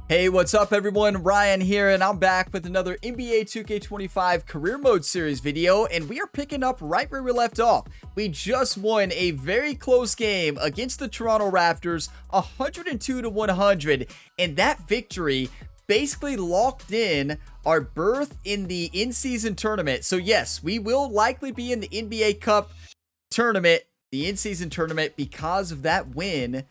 Hey, what's up everyone? Ryan here, and I'm back with another NBA 2K25 Career Mode Series video, and we are picking up right where we left off. We just won a very close game against the Toronto Raptors, 102-100, and that victory basically locked in our berth in the in-season tournament. So yes, we will likely be in the NBA Cup tournament, the in-season tournament, because of that win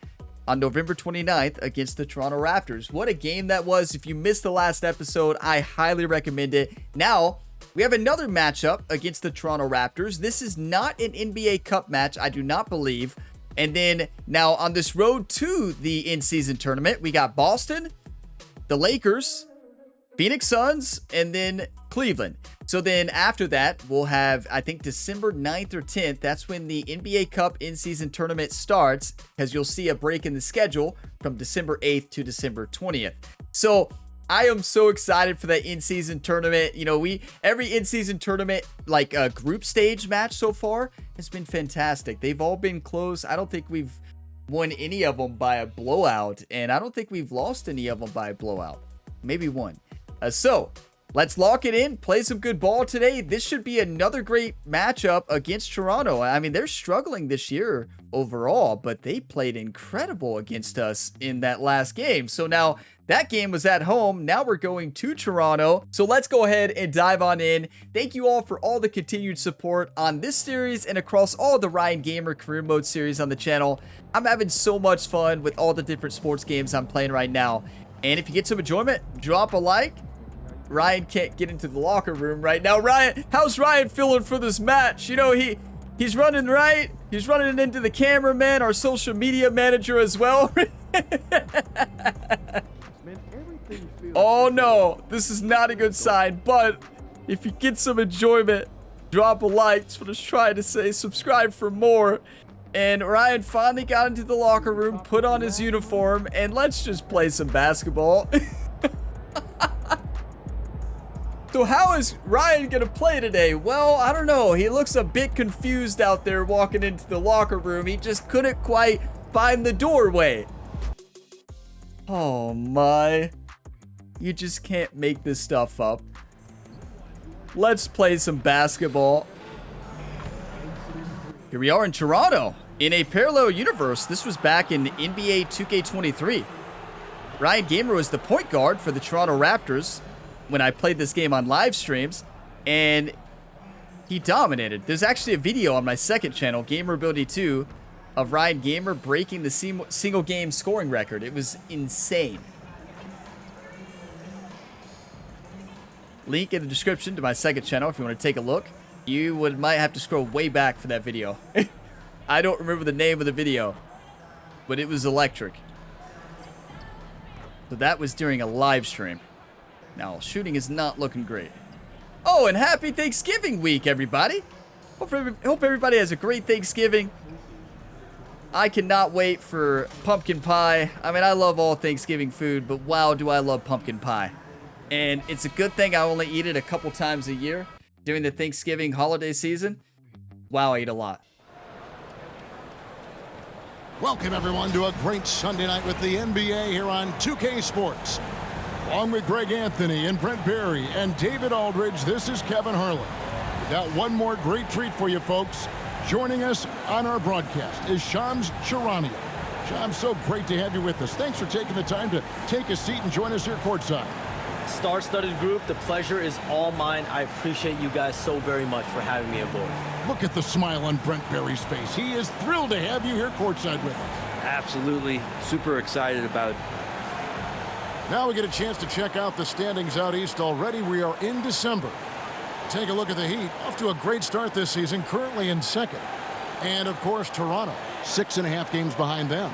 on November 29th against the Toronto Raptors. What a game that was. If you missed the last episode, I highly recommend it. Now, we have another matchup against the Toronto Raptors. This is not an NBA Cup match, I do not believe. And then, now on this road to the in-season tournament, we got Boston, the Lakers, Phoenix Suns, and then Cleveland. So then after that, we'll have, I think, December 9th or 10th. That's when the NBA Cup in-season tournament starts, because you'll see a break in the schedule from December 8th to December 20th. So I am so excited for that in-season tournament. You know, every in-season tournament, like a group stage match so far, has been fantastic. They've all been close. I don't think we've won any of them by a blowout, and I don't think we've lost any of them by a blowout. Maybe one. So let's lock it in, play some good ball today. This should be another great matchup against Toronto. I mean, they're struggling this year overall, but they played incredible against us in that last game. So now that game was at home. Now we're going to Toronto. So let's go ahead and dive on in. Thank you all for all the continued support on this series and across all the Ryan Gamer Career Mode series on the channel. I'm having so much fun with all the different sports games I'm playing right now. And if you get some enjoyment, drop a like. Ryan can't get into the locker room right now. Ryan, how's Ryan feeling for this match? You know, he's running right. He's running into the cameraman, our social media manager as well. Oh no, this is not a good sign. But if you get some enjoyment, drop a like. That's what I was trying to say. Subscribe for more. And Ryan finally got into the locker room, put on his uniform, and let's just play some basketball. So how is Ryan gonna play today? Well, I don't know. He looks a bit confused out there walking into the locker room. He just couldn't quite find the doorway. Oh my. You just can't make this stuff up. Let's play some basketball. Here we are in Toronto. In a parallel universe, this was back in NBA 2K23. Ryan Gamer was the point guard for the Toronto Raptors when I played this game on live streams, and he dominated. There's actually a video on my second channel, Gamer Ability 2, of Ryan Gamer breaking the single game scoring record. It was insane. Link in the description to my second channel if you want to take a look. You might have to scroll way back for that video. I don't remember the name of the video, but it was electric. So that was during a live stream. Now, shooting is not looking great. Oh, and happy Thanksgiving week, everybody. Hope everybody has a great Thanksgiving. I cannot wait for pumpkin pie. I mean, I love all Thanksgiving food, but wow, do I love pumpkin pie. And it's a good thing I only eat it a couple times a year during the Thanksgiving holiday season. Wow, I eat a lot. Welcome, everyone, to a great Sunday night with the NBA here on 2K Sports. Along with Greg Anthony and Brent Berry and David Aldridge, this is Kevin Harlan. We've got one more great treat for you, folks. Joining us on our broadcast is Shams Charania. Shams, so great to have you with us. Thanks for taking the time to take a seat and join us here courtside. Star-studded group, the pleasure is all mine. I appreciate you guys so very much for having me aboard. Look at the smile on Brent Berry's face. He is thrilled to have you here courtside with us. Absolutely. Super excited about it. Now we get a chance to check out the standings out east already. We are in December. Take a look at the Heat. Off to a great start this season, currently in second. And, of course, Toronto, 6.5 games behind them.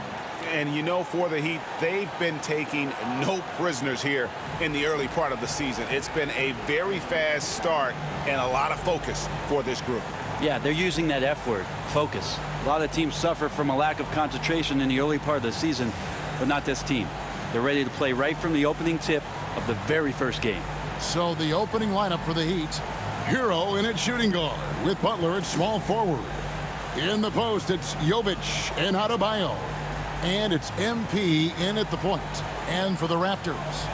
And you know, for the Heat, they've been taking no prisoners here in the early part of the season. It's been a very fast start and a lot of focus for this group. Yeah, they're using that F word, focus. A lot of teams suffer from a lack of concentration in the early part of the season, but not this team. They're ready to play right from the opening tip of the very first game. So the opening lineup for the Heat, Hero in at shooting guard, with Butler at small forward. In the post, it's Jovic and Adebayo. And it's MP in at the point. And for the Raptors,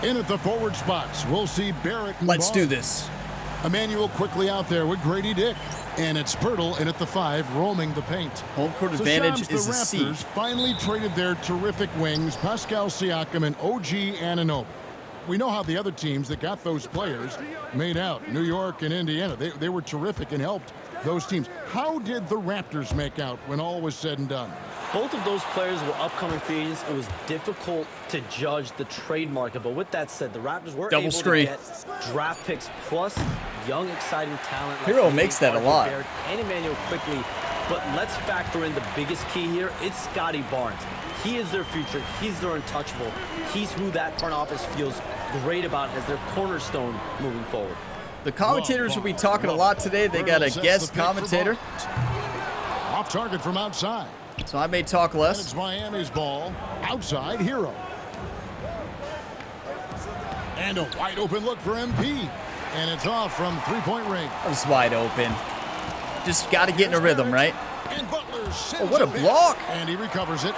in at the forward spots, we'll see Barrett and Let's do Barnes. this. Emmanuel quickly out there with Grady Dick. And it's Pirtle in at the 5, roaming the paint. Home court So advantage Shams, is the a C. Raptors finally traded their terrific wings, Pascal Siakam and OG Anunoby. We know how the other teams that got those players made out. New York and Indiana, they were terrific and helped those teams. How did the Raptors make out when all was said and done? Both of those players were upcoming free agents. It was difficult to judge the trade market. But with that said, the Raptors were Double able screen. to get draft picks plus young, exciting talent. Like Hero makes that a lot. Barrett and Emmanuel quickly. But let's factor in the biggest key here. It's Scotty Barnes. He is their future. He's their untouchable. He's who that front office feels great about as their cornerstone moving forward. The commentators will be talking a lot today. They got a guest commentator, Off target from outside. so I may talk And less. it's Miami's ball. Outside, Hero. And a wide open look for MP. And it's off from three-point range. That was wide open. Just got to get in a rhythm, right? And Butler sends Oh, what a it in. block. And he recovers it.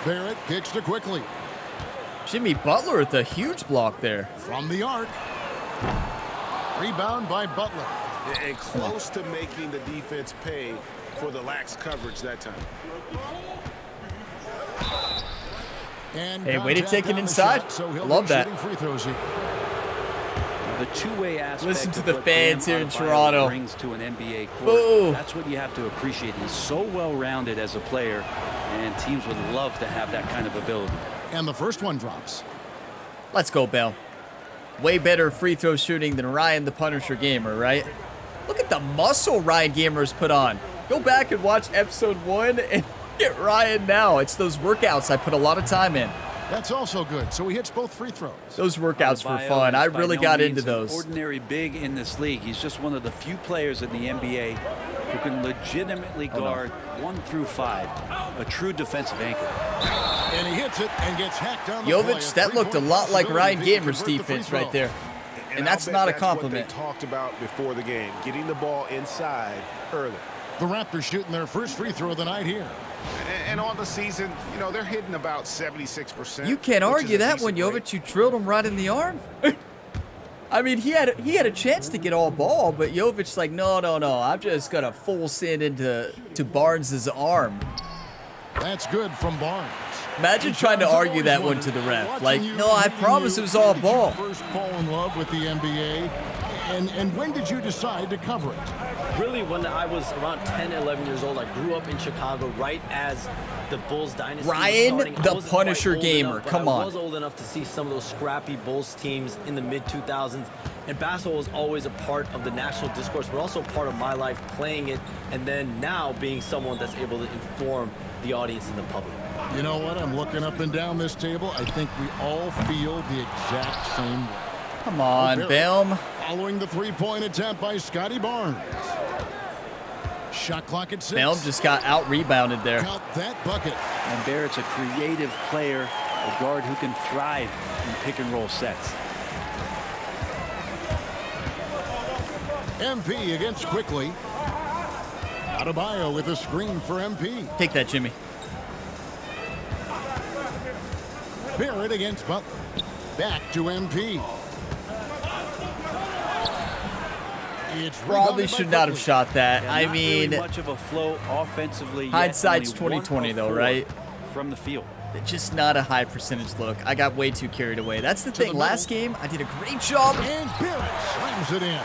Barrett kicks to quickly. Jimmy Butler with a huge block there. From the arc. Rebound by Butler. And close to making the defense pay for the lax coverage that time. And Hey, way to contact take it on the inside. shot, so he'll Love be that. shooting free throws here. The two-way aspect Listen to of the what fans Bam here in Adebayo Toronto. brings to an NBA court. Boo. That's what you have to appreciate. He's so well-rounded as a player, and teams would love to have that kind of ability. And the first one drops. Let's go, Bell. Way better free throw shooting than Ryan the Punisher Gamer, right? Look at the muscle Ryan Gamer's put on. Go back and watch episode 1 and get Ryan now. It's those workouts I put a lot of time in. That's also good. So he hits both free throws. Those workouts were Adebayo fun. is I by really no got means into an those. ordinary big in this league. He's just one of the few players in the NBA who can legitimately guard 1 through 5, a true defensive anchor. And he hits it and gets hacked on the play. Jovic, that looked a lot like Ryan Gamer's defense right there. And that's I'll bet not a that's compliment. what they talked about before the game, getting the ball inside early. The Raptors shooting their first free throw of the night here. And on the season, you know, they're hitting about 76%. You can't which is argue a that when decent rate. Jovic, you drilled him right in the arm. I mean, he had a chance to get all ball, but Jovic's like, no. I'm just gonna full send into Barnes' arm. That's good from Barnes. Imagine trying to argue that one to the ref. Like, no, I promise it was all ball. When did you first fall in love with the NBA? And when did you decide to cover it? Really, when I was around 10, 11 years old, I grew up in Chicago right as the Bulls dynasty was Ryan, starting. I the wasn't quite Punisher old Gamer, enough, but come I on. was old enough to see some of those scrappy Bulls teams in the mid-2000s. And basketball was always a part of the national discourse, but also part of my life playing it, and then now being someone that's able to inform the audience and the public. You know what? I'm looking up and down this table. I think we all feel the exact same way. Come on, Barrett Bam. Following the three-point attempt by Scotty Barnes. Shot clock at 6. Bam just got out-rebounded there. Count that bucket. And Barrett's a creative player, a guard who can thrive in pick-and-roll sets. MP against quickly. Adebayo with a screen for MP. Take that, Jimmy. Barrett against Butler. Back to MP. It's Probably rebounded by should not have Quickly. shot that. Yeah, I not mean, really much of a flow offensively. Yet. hindsight's Only 20/20 1 though, of 4 right? From the field. just not a high percentage look. I got way too carried away. That's the thing. Last game, I did a great job And Barrett slams it in.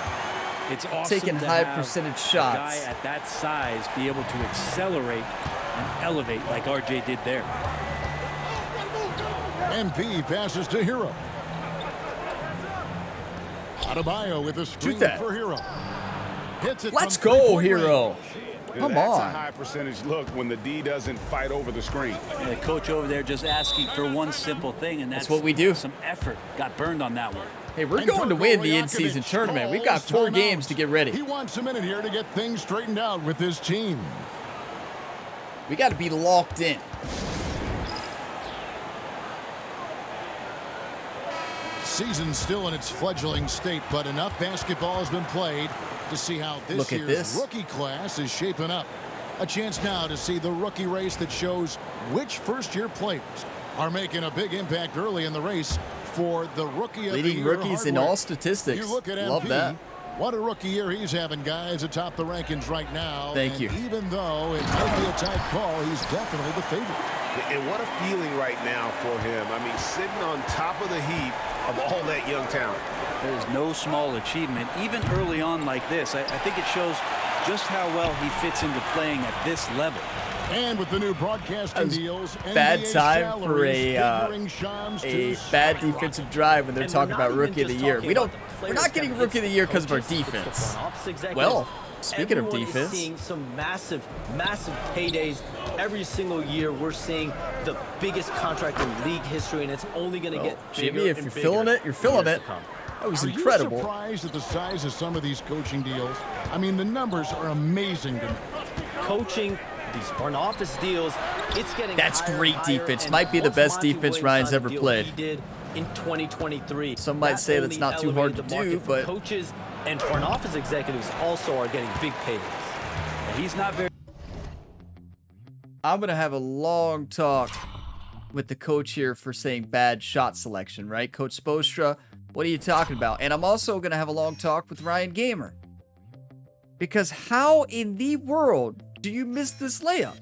It's awesome taking to high have percentage a shots. guy at that size be able to accelerate and elevate like RJ did there. MP passes to Hero. Adebayo with a screen that. for Hero. Hits it Let's from go, three-point Hero. range. Come That's a on. high percentage look when the D doesn't fight over the screen. And the coach over there just asking for one simple thing, and that's what we do. Some effort got burned on that one. Hey, we're And going to Darko win the Rajakovic in-season tournament. We've got calls 4 timeout. games to get ready. He wants a minute here to get things straightened out with his team. We got to be locked in. Season's still in its fledgling state, but enough basketball has been played to see how this Look at year's this. rookie class is shaping up. A chance now to see the rookie race that shows which first-year players are making a big impact early in the race for the Rookie of the Leading Year rookies in hardware. all statistics. You look at Love MP, that. what a rookie year he's having, guys, atop the rankings right now. Thank and you. Even though it might be a tight call, he's definitely the favorite. And what a feeling right now for him. I mean, sitting on top of the heap of all that young talent. There is no small achievement, even early on like this. I think it shows just how well he fits into playing at this level. And with the new broadcasting deals, Bad NBA time for salaries figuring a Shams to bad skyrocket. defensive drive when they're And talking we're not about even Rookie of the just Year. talking We're about the not players, getting Kevin. Rookie of the Year because of our It's the defense. front office executives. Well, speaking of Everyone is defense, seeing some massive paydays every single year. We're seeing the biggest contract in league history, and it's only going to get bigger. Jimmy, if and you're bigger feeling it, you're feeling in years it. to come. That was Are you incredible. surprised at the size of some of these coaching deals? I mean, the numbers are amazing to me. Coaching these front office deals, it's getting That's higher and great higher, defense. and Might be the once best Monty defense Williams Ryan's signed ever the deal played. He did in 2023. Some might say that's only not too hard elevated to the market do, for but- coaches and front office executives also are getting big paydays. He's not very I'm going to have a long talk with the coach here for saying bad shot selection, right? Coach Spoelstra, what are you talking about? And I'm also going to have a long talk with Ryan Gamer. Because how in the world do you miss this layup?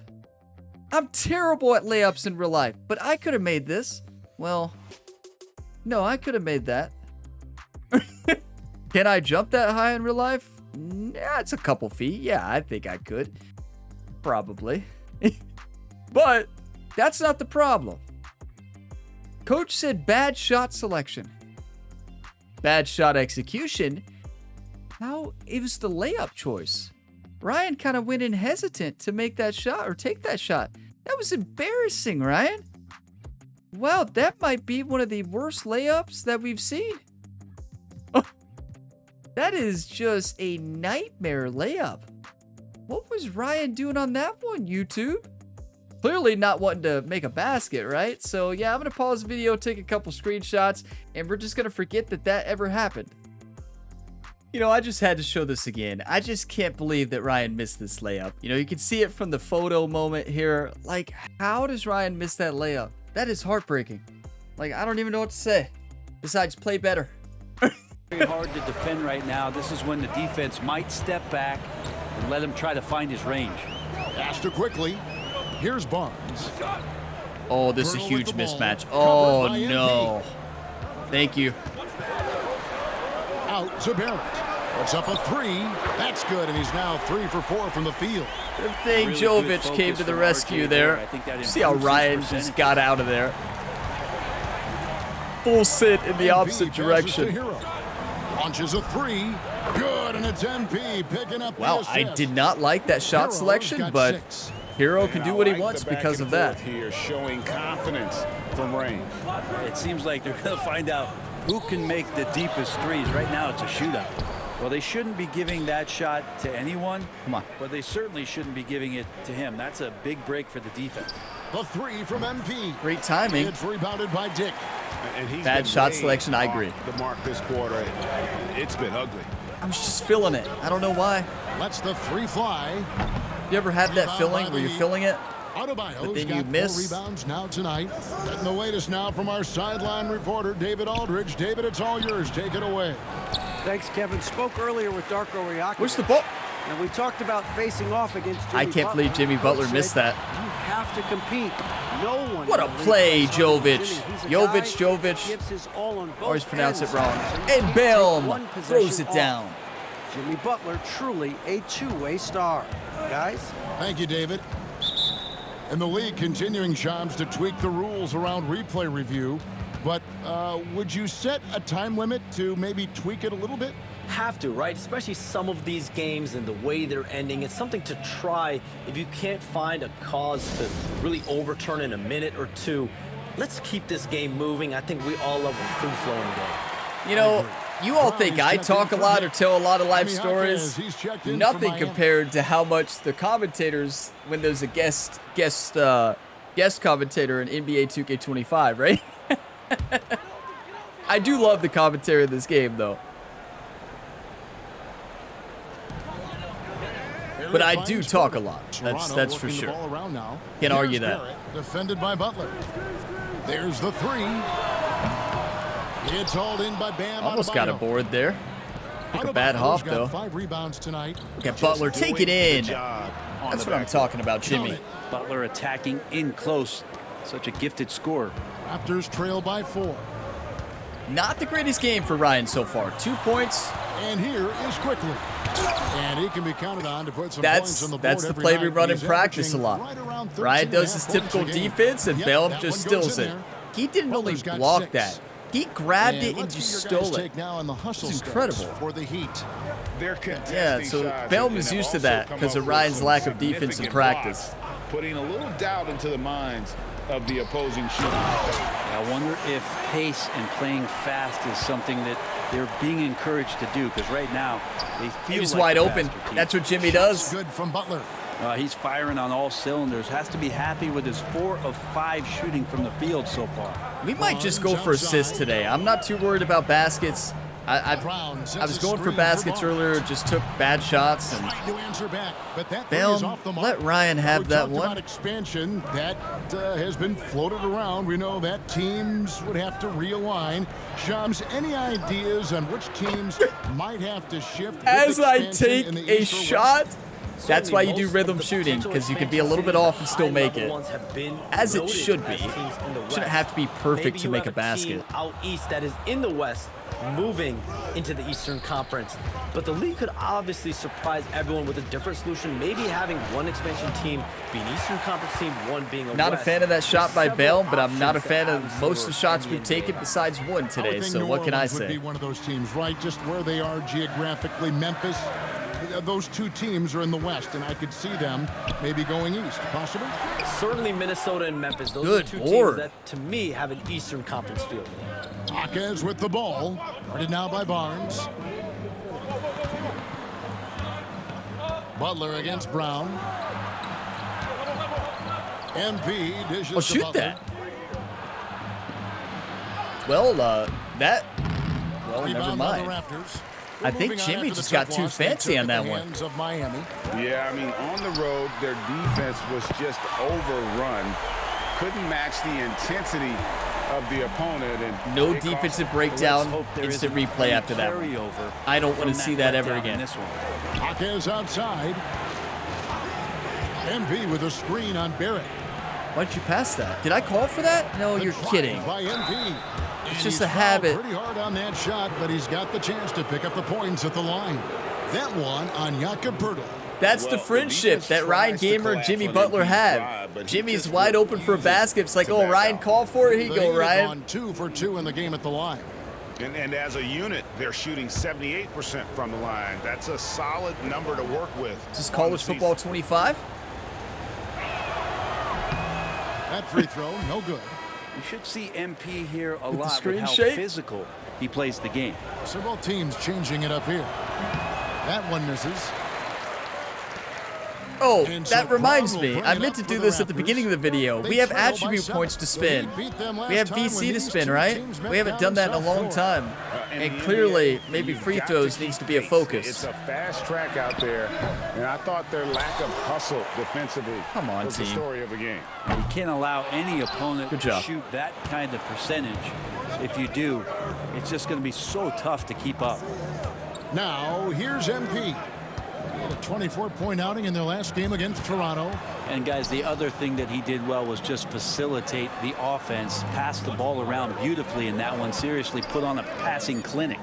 I'm terrible at layups in real life, but I could have made this. Well, no, I could have made that. Can I jump that high in real life? Yeah, it's a couple feet. Yeah, I think I could. Probably. But that's not the problem. Coach said bad shot selection. Bad shot execution. How it was the layup choice. Ryan kind of went in hesitant to make that shot or take that shot. That was embarrassing, Ryan. Wow, that might be one of the worst layups that we've seen. That is just a nightmare layup. What was Ryan doing on that one, YouTube? Clearly not wanting to make a basket, right? So yeah, I'm going to pause the video, take a couple screenshots, and we're just going to forget that that ever happened. You know, I just had to show this again. I just can't believe that Ryan missed this layup. You know, you can see it from the photo moment here. Like, how does Ryan miss that layup? That is heartbreaking. Like, I don't even know what to say. Besides, play better. very hard to defend right now. This is when the defense might step back and let him try to find his range. Faster quickly. Here's Barnes. Oh, this is a Burrow huge with the ball. mismatch. Covered Oh, by no. Thank you. Out to Barrett. Puts up a three. That's good, and he's now 3 for 4 from the field. Good thing Really good Jovic focus came to the from rescue RJ there. I think that See how improves his Ryan just percentage. got out of there. Full sit in the MP opposite passes to direction. Hero. Launches a three. Good, and it's MP picking up Wow, the I assist. did not like that shot Hero's selection, got but 6. Hero And can I do what he like wants the back because and of that. forth here, showing confidence from range. It seems like they're going to find out who can make the deepest threes. Right now, it's a shootout. Well, they shouldn't be giving that shot to anyone. Come on. But they certainly shouldn't be giving it to him. That's a big break for the defense. The three from MP. Great timing. It's rebounded by Dick. And he's Bad been shot way selection, I off agree. The mark this quarter, it's been ugly. I was just feeling it. I don't know why. Lets the three fly. You ever have that Rebound feeling by where you're the- feeling it? Adebayo's But then got you 4 miss. rebounds now tonight. Getting the latest now from our sideline reporter, David Aldridge. David, it's all yours. Take it away. Thanks, Kevin. Spoke earlier with Darko Riakkovic. Where's the ball? And we talked about facing off against Jimmy I can't believe Jimmy Butler Coach missed said, that. You have to compete. No one. What a in the league play, plays harder than Jovic. Jimmy. He's a Jovic, guy Jovic. that gives his all on both Always pronounce it ends. wrong. And you And can't take Bam one throws possession it off. down. Jimmy Butler, truly a two-way star. Guys, Thank you, David. And the league continuing, Shams, to tweak the rules around replay review. But would you set a time limit to maybe tweak it a little bit? Have to, right? Especially some of these games and the way they're ending. It's something to try if you can't find a cause to really overturn in a minute or two. Let's keep this game moving. I think we all love a free-flowing game. You know, you all think I talk a lot or tell a lot of life Jimmy stories. Hawkins, he's checked in Nothing from Miami. compared to how much the commentators, when there's a guest commentator in NBA 2K25, right? I do love the commentary of this game, though. But I do talk a lot. That's for working the sure. ball around now. Can't argue Here's that. Barrett, defended by Butler. There's the three. It's hauled in by Bam. Almost got a board there. Took a bad hop, though. 5 rebounds tonight. Look at Butler. Take it in. That's what I'm talking about, Jimmy. Butler attacking in close. Such a gifted scorer. Raptors trail by 4. Not the greatest game for Ryan so far. 2 points. And here is Quickly. And he can be counted on to put some points on the board. That's the play we run in practice a lot. Ryan does his typical defense, and Bellum just steals it. He didn't only block that. He grabbed it and just stole it. It's incredible. For the Heat. Yeah, so Bellum is used to that because of Ryan's lack of defense in practice. Putting a little doubt into the minds of the opposing shooter. I wonder if pace and playing fast is something that they're being encouraged to do, because right now they feel He's like wide the open. faster team. That's what Jimmy does. Good from Butler. He's firing on all cylinders. Has to be happy with his 4 of 5 shooting from the field so far. We might just go for assists today. I'm not too worried about baskets. I was going for baskets earlier, just took bad shots. And Bellum, let Ryan have that one. Expansion that has been floated around. We know that teams would have to realign. Shams, any ideas on which teams might have to shift? As I take a shot, that's why you do rhythm shooting, because you can be a little bit off and still make it. As it should be. Shouldn't have to be perfect to make a basket. Out east that is in the West, moving into the Eastern Conference. But the league could obviously surprise everyone with a different solution. Maybe having one expansion team be an Eastern Conference team, one being a Not West. a fan of that shot by Bell, but I'm not a fan of most of the shots we've taken besides one today. So what can I say? Would be one of those teams, right? Just where they are geographically. Memphis. Those two teams are in the West, and I could see them maybe going east. Possible? Certainly Minnesota and Memphis. Those Good are two board. teams that, to me, have an Eastern Conference feel. Jaquez with the ball. Guarded now by Barnes. Butler against Brown. MP dishes Oh, to shoot Butler. that. Well, well, never Rebound by the mind. Raptors. I think Moving on Jimmy after just the got tough too loss they fancy took on at that the one. hands of Miami. Yeah, I mean, on the road, their defense was just overrun. Couldn't match the intensity of the opponent. And No it cost defensive breakdown, Hope there instant isn't replay any after that one. carryover I don't want from to see that ever letdown in again. this one. Jaquez outside. MP with a screen on Barrett. Why did you pass that? Did I call for that? No, The you're drive kidding. By MP. It's And just he's a fouled habit. Pretty hard on that shot, but he's got the chance to pick up the points at the line. That one on Jakob Poeltl. That's the Well, friendship the that Ryan defense tries to Gamer and Jimmy collapse on Butler Embiid's had. drive, but he Jimmy's just wide open for a refuses basket. It's like, to oh, back Ryan, out. call for it. Here you The go, Heat have Ryan. gone 2 for 2 in the game at the line. And as a unit, they're shooting 78% from the line. That's a solid number to work with. Just on college the football season. 25? That free throw, no good. You should see MP here a the lot screen with how shake? physical he plays the game. So both teams changing it up here. That one misses. Oh, And so that reminds Brown will me. bring I it meant up to for do the this at the Raptors. beginning of the video. They We have trail by attribute 7. points to spin. The Heat beat them last We have time when VC to these spin, two right? teams met We haven't down done that in a South long Florida. time. In And the clearly, NBA, maybe you've free got throws keep needs to be a pace. focus. It's a fast track out there, and I thought their lack of hustle defensively Come on, was the team. story of the game. You can't allow any opponent Good to job. shoot that kind of percentage. If you do, it's just going to be so tough to keep up. Now, here's MP. He had a 24-point outing in their last game against Toronto. And guys, the other thing that he did well was just facilitate the offense, pass the ball around beautifully in that one. Seriously, put on a passing clinic.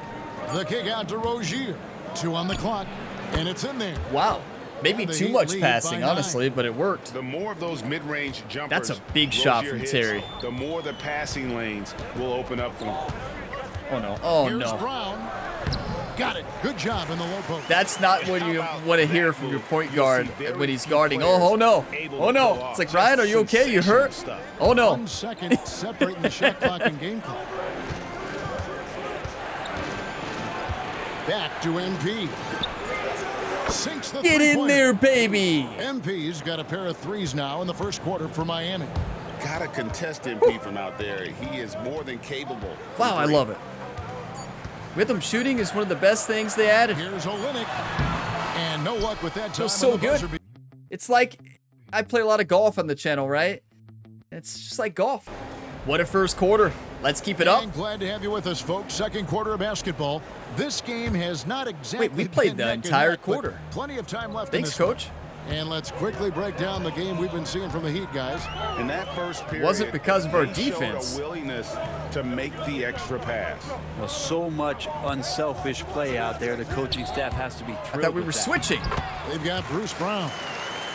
The kick out to Rozier. 2 on the clock, and it's in there. Wow. Maybe And the too Heat much lead by passing, 9. honestly, but it worked. The more of those mid-range jumpers That's a big shot Rozier from hits, Terry. the more the passing lanes will open up for him. Oh, no. Oh, Here's no. Brown. Got it. Good job in the low post. That's not what you want to hear from your point guard You'll see very when he's few guarding. players Oh, no. able Oh, to no. pull off It's like, just Ryan, are you okay? You hurt? sensational stuff. Oh, no. 1 second separating the shot clock and game clock. Back to MP. Sinks the Get in three-pointer. there, baby. MP's got a pair of threes now in the first quarter for Miami. Gotta contest MP from out there. He is more than capable. Wow, I love it. Rhythm shooting is one of the best things they added. Here's Olynyk. And no luck with that time. Feels so on the buzzer good. It's like I play a lot of golf on the channel, right? It's just like golf. What a first quarter. Let's keep it up. And glad to have you with us, folks. Second quarter of basketball. This game has not exactly Wait, we played been the neck and entire neck, but quarter. Plenty of time left. Thanks, in this one. Coach. And let's quickly break down the game we've been seeing from the Heat, guys. In that first period, Wasn't because of our they showed defense. a willingness to make the extra pass. Well, so much unselfish play out there. The coaching staff has to be I thrilled thought we with were that. switching. They've got Bruce Brown.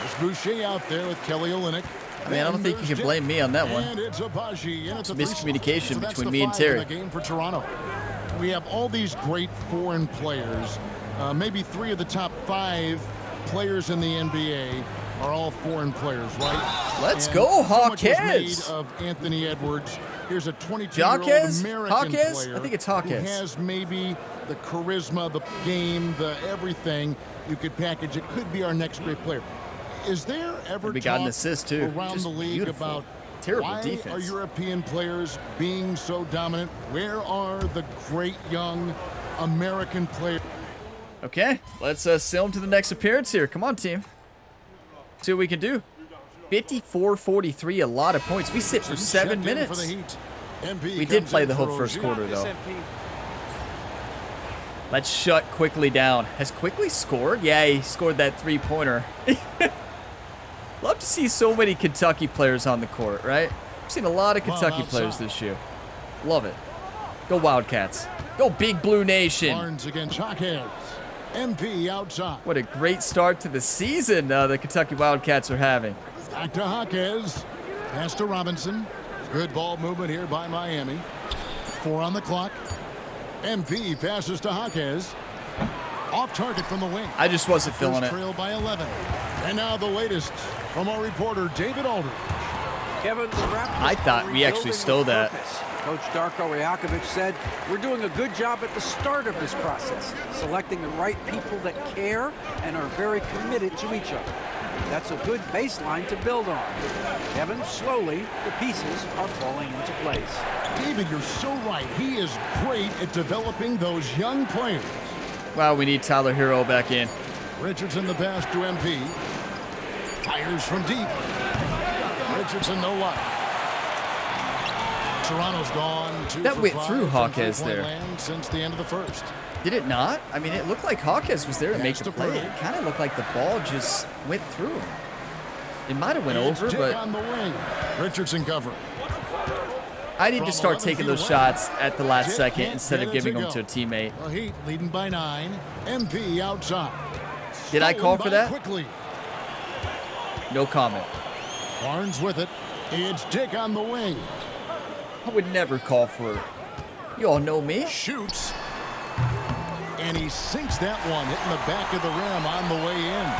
There's Boucher out there with Kelly Olynyk. I mean, I don't think you can blame me on that one. And it's Abaji, and it's a Miscommunication so that's between the me and 5 in Terry. the game for Toronto. We have all these great foreign players. Maybe 3 of the top 5 players in the NBA are all foreign players, right? Let's And go, so much was Hawkes. made of Anthony Edwards. Here's a 22-year-old Jacques? American Hawkes? player I think it's who Hawkes. has maybe the charisma, the game, the everything you could package. It could be our next great player. Is there ever We got an talk assist, too. around Just the league beautiful. about Terrible why defense. are European players being so dominant? Where are the great young American players? Okay, let's sail him to the next appearance here. Come on, team. See what we can do. 54-43, a lot of points. We sit for 7 Checked in minutes. for the Heat. MP We did comes play in the whole for first Rozier. quarter, though. Let's shut Quickly down. Has Quickly scored? Yeah, he scored that three-pointer. Love to see so many Kentucky players on the court, right? I've seen a lot of Kentucky players this year. Love it. Go Wildcats. Go Big Blue Nation. Barnes against Hawkins. MP outside. What a great start to the season the Kentucky Wildcats are having. Back to Hawkins. Pass to Robinson. Good ball movement here by Miami. 4 on the clock. MP passes to Hawkins. Off target from the wing. I just wasn't feeling First it. trail by 11. And now the latest from our reporter, David Aldridge. Kevin, the Raptors I thought we actually rebuilding stole with that. purpose. Coach Darko Rajakovic said, "We're doing a good job at the start of this process, selecting the right people that care and are very committed to each other. That's a good baseline to build on." Kevin, slowly, the pieces are falling into place. David, you're so right. He is great at developing those young players. Wow, we need Tyler Hero back in. Richardson the pass to MP. Fires from deep. Richardson no luck. Toronto's gone 2 That for went 5 through from Hawkes three-point there. land since the end of the first. Did it not? I mean, it looked like Hawkes was there to make Pass the to play. Purdy. It kind of looked like the ball just went through him. It might have went It's over, Dick but on the wing. Richardson covering. I need to start taking those shots at the last Dick second can't instead get of it giving to them go. to a teammate. The Heat leading by 9. MP outside. Did I call Stolen for by that? Quickly. No comment. Barnes with it. It's Dick on the wing. I would never call for it. You all know me. Shoots. And he sinks that one, hitting the back of the rim on the way in.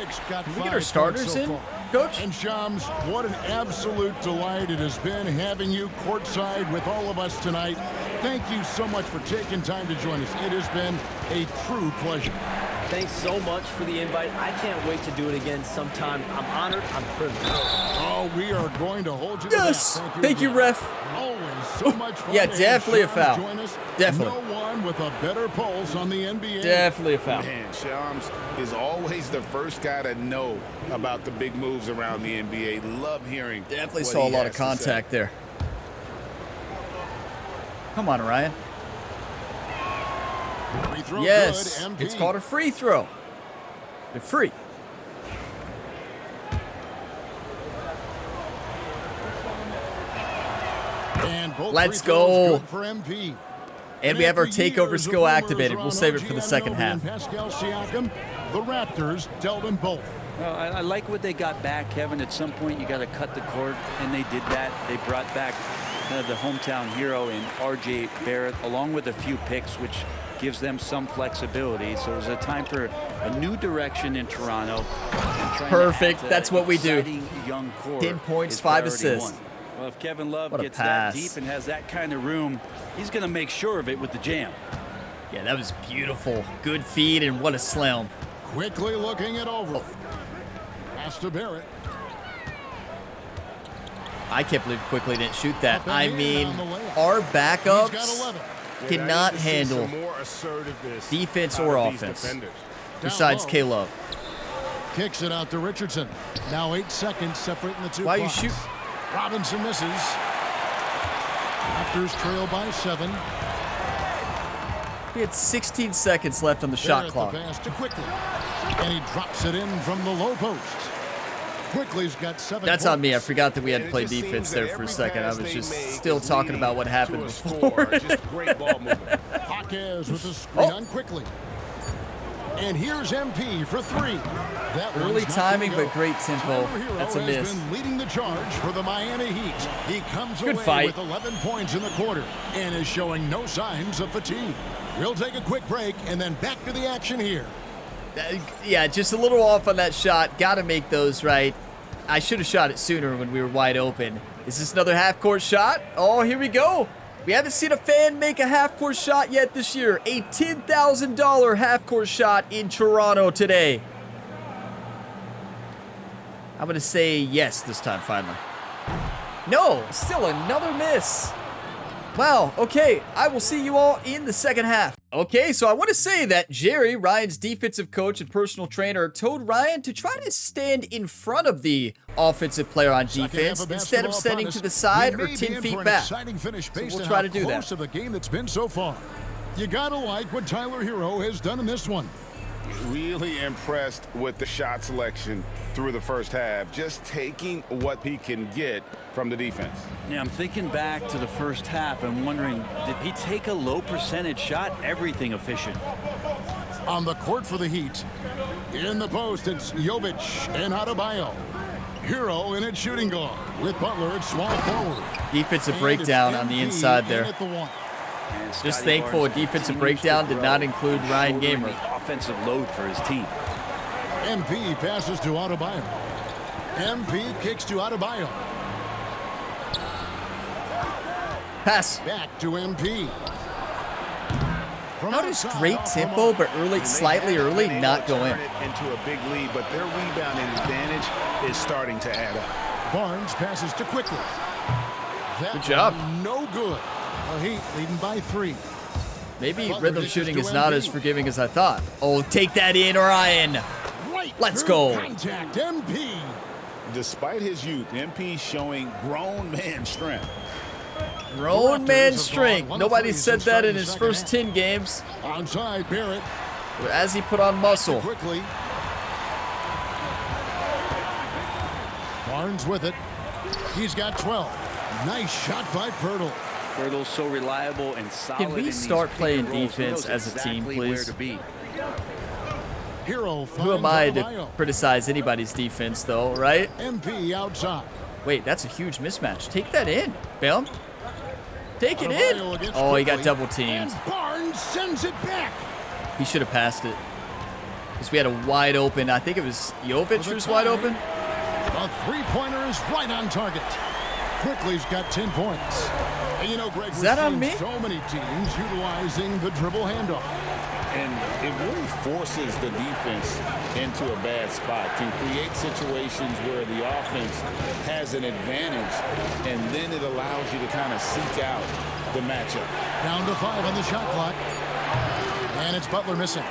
Dick's got Can 5 we get our points starters so in, far. Coach? And Shams, what an absolute delight it has been having you courtside with all of us tonight. Thank you so much for taking time to join us. It has been a true pleasure. Thanks so much for the invite. I can't wait to do it again sometime. I'm honored. I'm privileged. Oh, we are going to hold you to Yes. that. Thank you, again. ref. Always so much fun. Yeah, to have definitely a Shams foul. Join us. Definitely. No one with a better pulse on the NBA. Definitely a foul. Man, Shams is always the first guy to know about the big moves around the NBA. Love hearing. Definitely what saw a he lot has of to say. contact there. Come on, Ryan. Free throw Yes, good. MP. it's called a free throw. They're free. And both Let's free throws go. good for MP. And we have our after takeover years of skill rumors activated. We'll around save it OG for the second Anunoby half. and Pascal Siakam, the Raptors dealt them both. Well, I like what they got back, Kevin. At some point, you got to cut the cord, and they did that. They brought back the hometown hero in R.J. Barrett, along with a few picks, which gives them some flexibility. So it was a time for a new direction in Toronto. And trying Perfect. to add, That's what we do. exciting young core 10 points, is 5 priority assists. one. Well, if Kevin Love What a gets that pass. deep and has that kind of room, he's going to make sure of it with the jam. Yeah, that was beautiful. Good feed, and what a slam. Quickly looking it over. Pass to Barrett. I can't believe Quickly didn't shoot that. Up and I in mean, on the layup. our He's got backups 11. cannot I need to see handle some more assertiveness defense out or of these offense. defenders. besides low. K-Love. Kicks it out to Richardson. Now 8 seconds separating the two Why you clocks. shoot? Robinson misses. Raptors trail by 7. We had 16 seconds left on the shot clock. The pass to Quickly, and he drops it in from the low post. Quickly's got 7 That's points. on me. I forgot that we had to And it play just seems defense that there for a every second. I pass was they just make still is talking about what leading happened to a before. score. Just great ball movement. Patrikios with the screen Oh. on Quickly. And here's MP for 3. That Early one's not timing, gonna go. but great tempo. Tyler Hero That's a has miss. been leading the charge for the Miami Heat. He comes Good away fight. with 11 points in the quarter and is showing no signs of fatigue. We'll take a quick break and then back to the action here. Yeah, just a little off on that shot. Got to make those right. I should have shot it sooner when we were wide open. Is this another half-court shot? Oh, here we go. We haven't seen a fan make a half-court shot yet this year. A $10,000 half-court shot in Toronto today. I'm going to say yes this time, finally. No, still another miss. Wow, okay, I will see you all in the second half. Okay, so I want to say that Jerry, Ryan's defensive coach and personal trainer, told Ryan to try to stand in front of the offensive player on defense instead of standing to the side or 10 feet back. So we'll try to do that. Close of the game that's been so far. You gotta like what Tyler Hero has done in this one. Really impressed with the shot selection through the first half. Just taking what he can get from the defense. Yeah, I'm thinking back to the first half and wondering, did he take a low percentage shot? Everything efficient. On the court for the Heat. In the post, it's Jovic and Adebayo. Hero in at shooting guard with Butler at small forward. Defensive And breakdown it's on the MP inside in there. at the 1. And Just Scotty thankful a Barnes defensive continues breakdown to did grow not include Ryan shouldering Gamer. the offensive load for his team. MP passes to Adebayo. MP kicks to Adebayo. Pass. Back to MP. From How does outside, great off the tempo, mark. but early, slightly early, They not go in? turn it into a big lead, but their rebounding advantage is starting to add up. Barnes passes to Quickly. That Good job. one no good. The Heat leading by 3. Maybe Butler rhythm dishes shooting to is not MP. as forgiving as I thought. Oh, take that in, Ryan. Right Let's through go. Contact. MP. Despite his youth, MP showing grown man strength. Grown Raptors man have strength. gone 1 of Nobody 3 said since that starting in the his second first half. 10 games Onside, Barrett. as he put on muscle. Quickly. Barnes with it. He's got 12. Nice shot by Pirtle. Pirtle's so reliable and solid. we in these start pick playing and rolls. He defense knows as a team, exactly please? where to be. Hero Who am finds I to Adebayo. criticize anybody's defense, though, right? MP outside. Wait, that's a huge mismatch. Take that in, Bam. Take it Adebayo in. against Oh, he got Quickly. double teamed. And Barnes sends it back. He should have passed it. Because we had a wide open, I think it was Jovic who's wide open. The three-pointer is right on target. Quickly's got 10 points. And you know, Greg, Is that we're on seeing me? so many teams utilizing the dribble handoff. And it really forces the defense into a bad spot, can create situations where the offense has an advantage, and then it allows you to kind of seek out the matchup. Down to 5 on the shot clock. And it's Butler missing.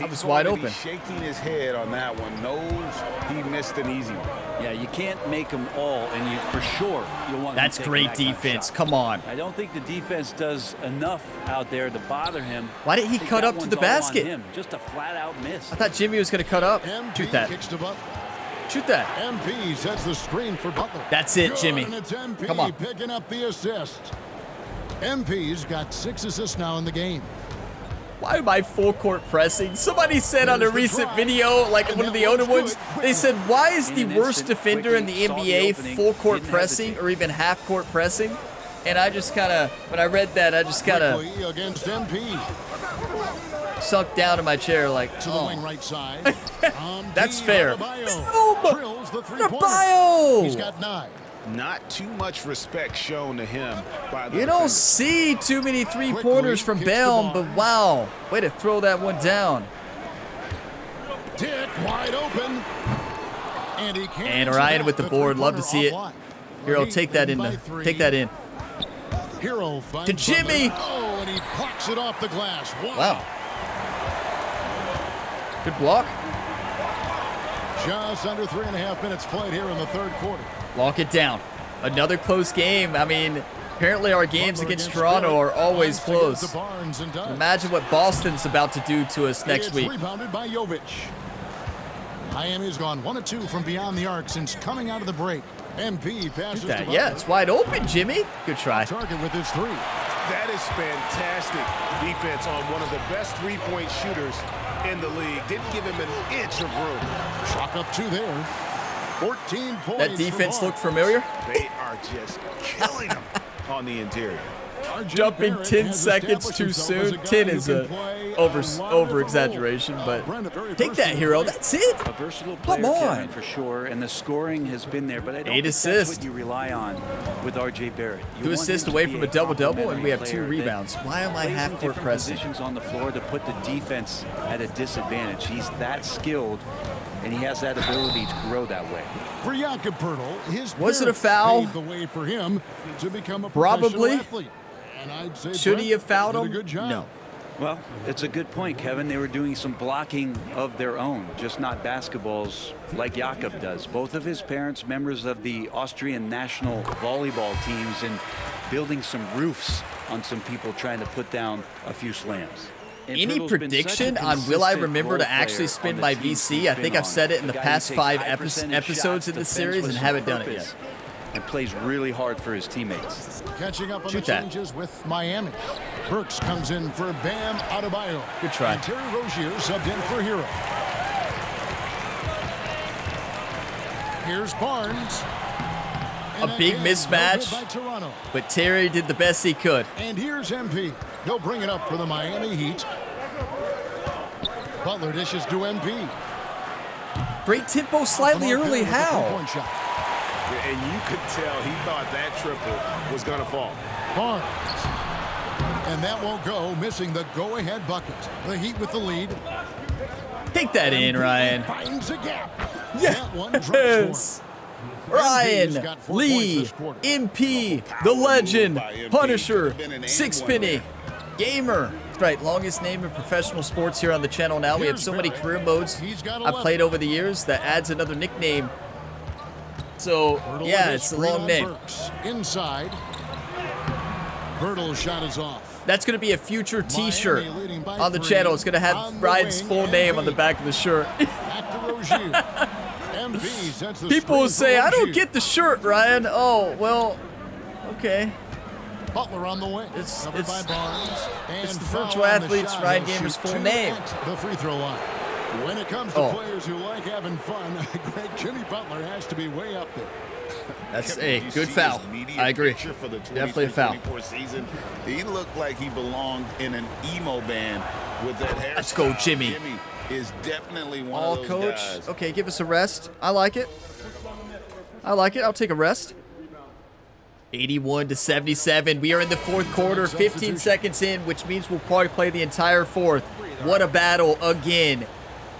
was wide already open. shaking his head on that one, knows he missed an easy one. Yeah, you can't make them all, and you for sure you'll want. That's him taking great that kind of defense. shot. Come on. I don't think the defense does enough out there to bother him. Why didn't he I think cut that up to one's the all on basket? him. Just a flat-out miss. I thought Jimmy was going to cut up. MP Shoot that. kicks to Butler. Shoot that. MP sets the screen for Butler. That's it, Good, Jimmy. And it's MP Come on. picking up the assist. MP's got 6 assists now in the game. Why am I full court pressing? Somebody said on a There's the recent drive. video, like And one of that the older one's ones, good. they said, why is In the an worst instant, defender in the quickly saw the NBA opening, full court didn't pressing hesitate. or even half court pressing? And I just kind of, when I read that, I just kind of Quickly against MP. sunk down in my chair like, To the oh. wing right side. That's fair. Boom! Drills the three-pointer. Adebayo! He's got 9. Not too much respect shown to him by the You don't defender. see too many three-pointers from Quickly kicks the Bam, ball. but wow. Way to throw that one down. Dick wide open. And he can't And answer Ryan that. with the board. Love to see it. offline. Hero, Heat take that in. leading by 3. Take that in. Hero finds To Jimmy. Butler. Oh, and he blocks it off the glass. Wow. Good block. Just under 3.5 minutes played here in the third quarter. Lock it down. Another close game. I mean, Apparently our games against Toronto are always close. Imagine what Boston's about to do to us next week. Rebounded by Jovic. Miami's gone 1 of 2 from beyond the arc since coming out of the break. MP passes to Butler. Yeah, it's wide open, Jimmy. Good try. Target with his 3. That is fantastic defense on one of the best three-point shooters in the league. Didn't give him an inch of room. Chalk up 2 there. 14 points. That defense looked familiar. They are just killing him on the interior. Jumping 10 seconds too soon. 10 is a over exaggeration, but take that, Hero. That's it. A versatile player, Kevin, for sure, and the scoring has been there, but I don't 8 think assists. That's what you rely on with RJ Barrett. 2 assists away from a double-double, and we have 2 rebounds. Why am I half-court pressing? Positions on the floor to put the defense at a disadvantage. He's that skilled, and he has that ability to grow that way. For Jakob Poeltl, his was it a foul? paved the way for him to become a Probably. professional athlete. And I'd say Should Brent he have fouled did a him? good job. No. Well, it's a good point, Kevin. They were doing some blocking of their own, just not basketballs like Jakob does. Both of his parents, members of the Austrian national volleyball teams, and building some roofs on some people trying to put down a few slams. And Any Poeltl's been prediction such a on will I consistent remember to role actually player spin on my the teams VC? he's I think been I've said on. it in the A guy past who 5 takes high percentage episodes in shots, this defends series with and some haven't done it purpose, yet. and plays really hard for his teammates. Catching up on Shoot the that. changes with Miami. Burks comes in for Bam Adebayo. Good try. And Terry Rozier subbed in for Hero. Here's Barnes. A big mismatch. By Toronto. But Terry did the best he could. And here's MP. He'll bring it up for the Miami Heat. Butler dishes to MP. Great tempo slightly early. How? Three-point shot. And you could tell he thought that triple was going to fall. Barnes. And that won't go, missing the go-ahead bucket. The Heat with the lead. Take that in, Ryan. Finds a gap. Yes. That one drops for him. Ryan Lee, MP, the legend, Punisher, Sixpenny, Gamer. That's right, longest name in professional sports here on the channel now. We have so many career modes I've played over the years that adds another nickname. So, yeah, it's a long name. Inside. Bertle's shot is off. That's going to be a future t-shirt on the channel. It's going to have Ryan's full name on the back of the shirt. People will say, I don't get the shirt, Ryan. Oh, well, okay. Butler on the way. It's by Barnes. the virtual athlete's Ryan Gamer's full name. The free throw line. When it comes to players who like having fun, Greg, Jimmy Butler has to be way up there. That's a good foul. I agree. For the Definitely a foul. Season, he looked like he belonged in an emo band with that hair. Let's go, Jimmy. Jimmy is definitely one All of those coach. guys. Okay, give us a rest. I like it. I like it. I'll take a rest. 81-77. We are in the fourth quarter, 15 seconds in, which means we'll probably play the entire fourth. What a battle again.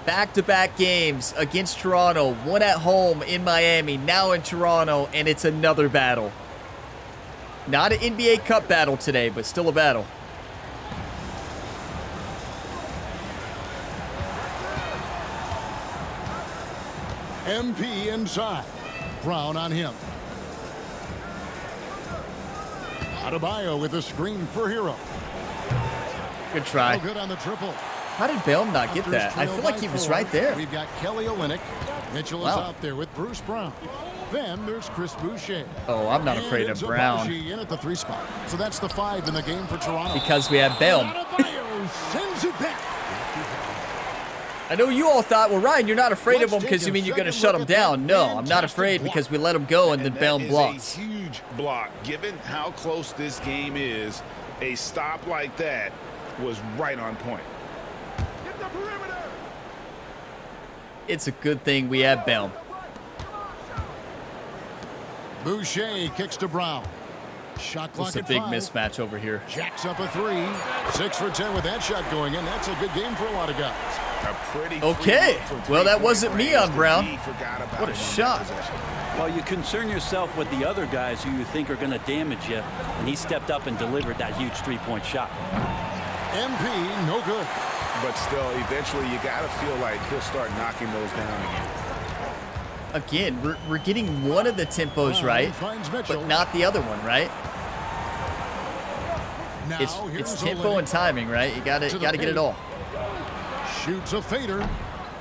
Back-to-back games against Toronto. One at home in Miami, now in Toronto, and it's another battle. Not an NBA Cup battle today, but still a battle. MP inside. Brown on him. Adebayo with a screen for Hero. Good try. No good on the triple. How did Bell not get that? I feel like he was right there. We've got Kelly Olynyk. Mitchell is out there with Bruce Brown. Then there's Chris Boucher. Oh, I'm not afraid of Brown. In at the 3 spot. So that's the 5 in the game for Toronto. Because we have Bell. Adebayo sends it back. I know you all thought, well, Ryan, you're not afraid of him because you mean you're going to shut him down. No, I'm not afraid because we let him go and then Bell blocks. That is a huge block. Given how close this game is, a stop like that was right on point. It's a good thing we have Bell. Boucher kicks to Brown. Shot clock It's a at big 5. mismatch over here. Jacks up a 3. 6 for 10 with that shot going in. That's a good game for a lot of guys. Okay, well, that wasn't me on Brown. What a shot. Well, you concern yourself with the other guys who you think are going to damage you, and he stepped up and delivered that huge three-point shot. MP, no good. But still, eventually, you got to feel like he'll start knocking those down again. Again, we're getting one of the tempos right, but not the other one, right? Now, It's here's tempo Olynyk. and timing, right? You gotta get it all. Shoots a fader.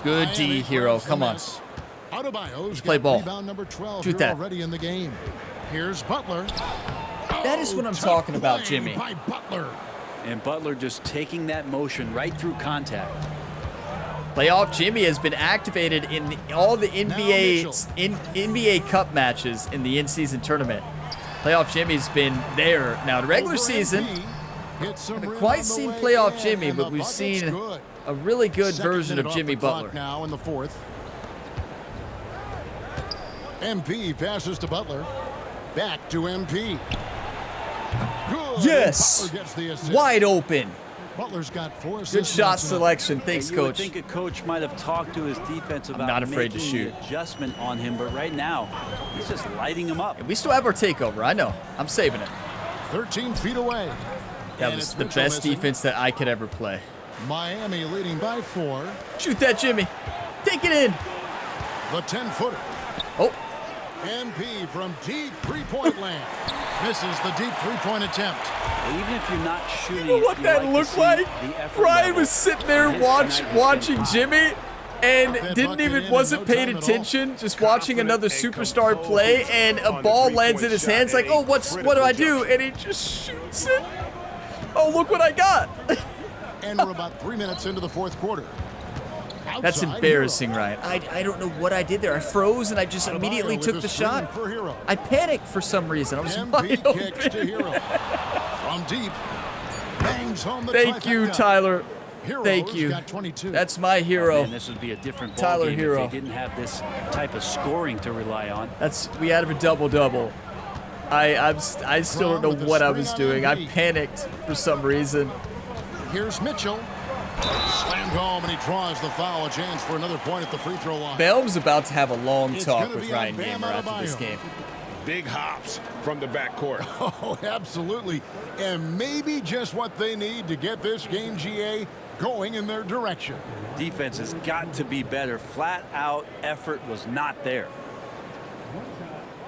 Good D, Miami Hero. grabs the Come on. miss. Adebayo's Play got ball. rebound number 12 Shoot here that. already in the game. Here's Butler. That is what I'm Tough talking about, play Jimmy. by Butler. And Butler just taking that motion right through contact. Playoff Jimmy has been activated in all the NBA Cup matches in the in-season tournament. Playoff Jimmy's been there. Now, the regular Over season, MP. Hits some haven't rim quite on the seen way playoff in, Jimmy, and but the we've bucket's seen good. a really good Second version of minute off Jimmy the clock Butler. now in the fourth. MP passes to Butler. Back to MP. Good. Yes! Butler gets the assist. Wide open. Butler's got 4 Good assists. shot tonight. selection. Thanks, You would Coach. think a coach might have talked to his defense about not afraid to making shoot. the adjustment on him, but right now, he's just lighting him up. We still have our takeover. I know. I'm saving it. 13 feet away. That And was it's the Mitchell best missing. defense that I could ever play. Miami leading by 4. Shoot that, Jimmy. Take it in. The 10-footer. Oh, MP from deep three-point land. Misses the deep three-point attempt. Even if you're not shooting, you know what you that like to looked see like? the effort Ryan level was sitting there on his tonight has been watching high. Jimmy and That didn't bucket even in wasn't no paying time at all. attention, just watching Confident another and superstar composed play, and a on the ball three-point lands in his shot hands. at Like, a oh, what do critical I do? juncture. And he just shoots it. Oh, look what I got. And we're about 3 minutes into the fourth quarter. That's Outside embarrassing, Ryan. I don't know what I did there. I froze and I just Hero. immediately Adebayo took with the a screen shot. For Hero. I panicked for some reason. I was MP wide kicks to open. Hero. From deep. Bangs home the Thank you, trifecta. Tyler. Hero's Thank you. got 22. That's my hero. Man, this would be a different ball Tyler game Hero. if they didn't have this type of scoring to rely on. We had a double-double. I still don't know With the what I string was on doing. I MP. panicked for some reason. Here's Mitchell. Slammed home, and he draws the foul. A chance for another point at the free throw line. Bell's about to have a long It's talk gonna with be on Ryan Bam Gamer after this Adebayo. game. Big hops from the backcourt. Oh, absolutely. And maybe just what they need to get this game, GA, going in their direction. Defense has got to be better. Flat out effort was not there.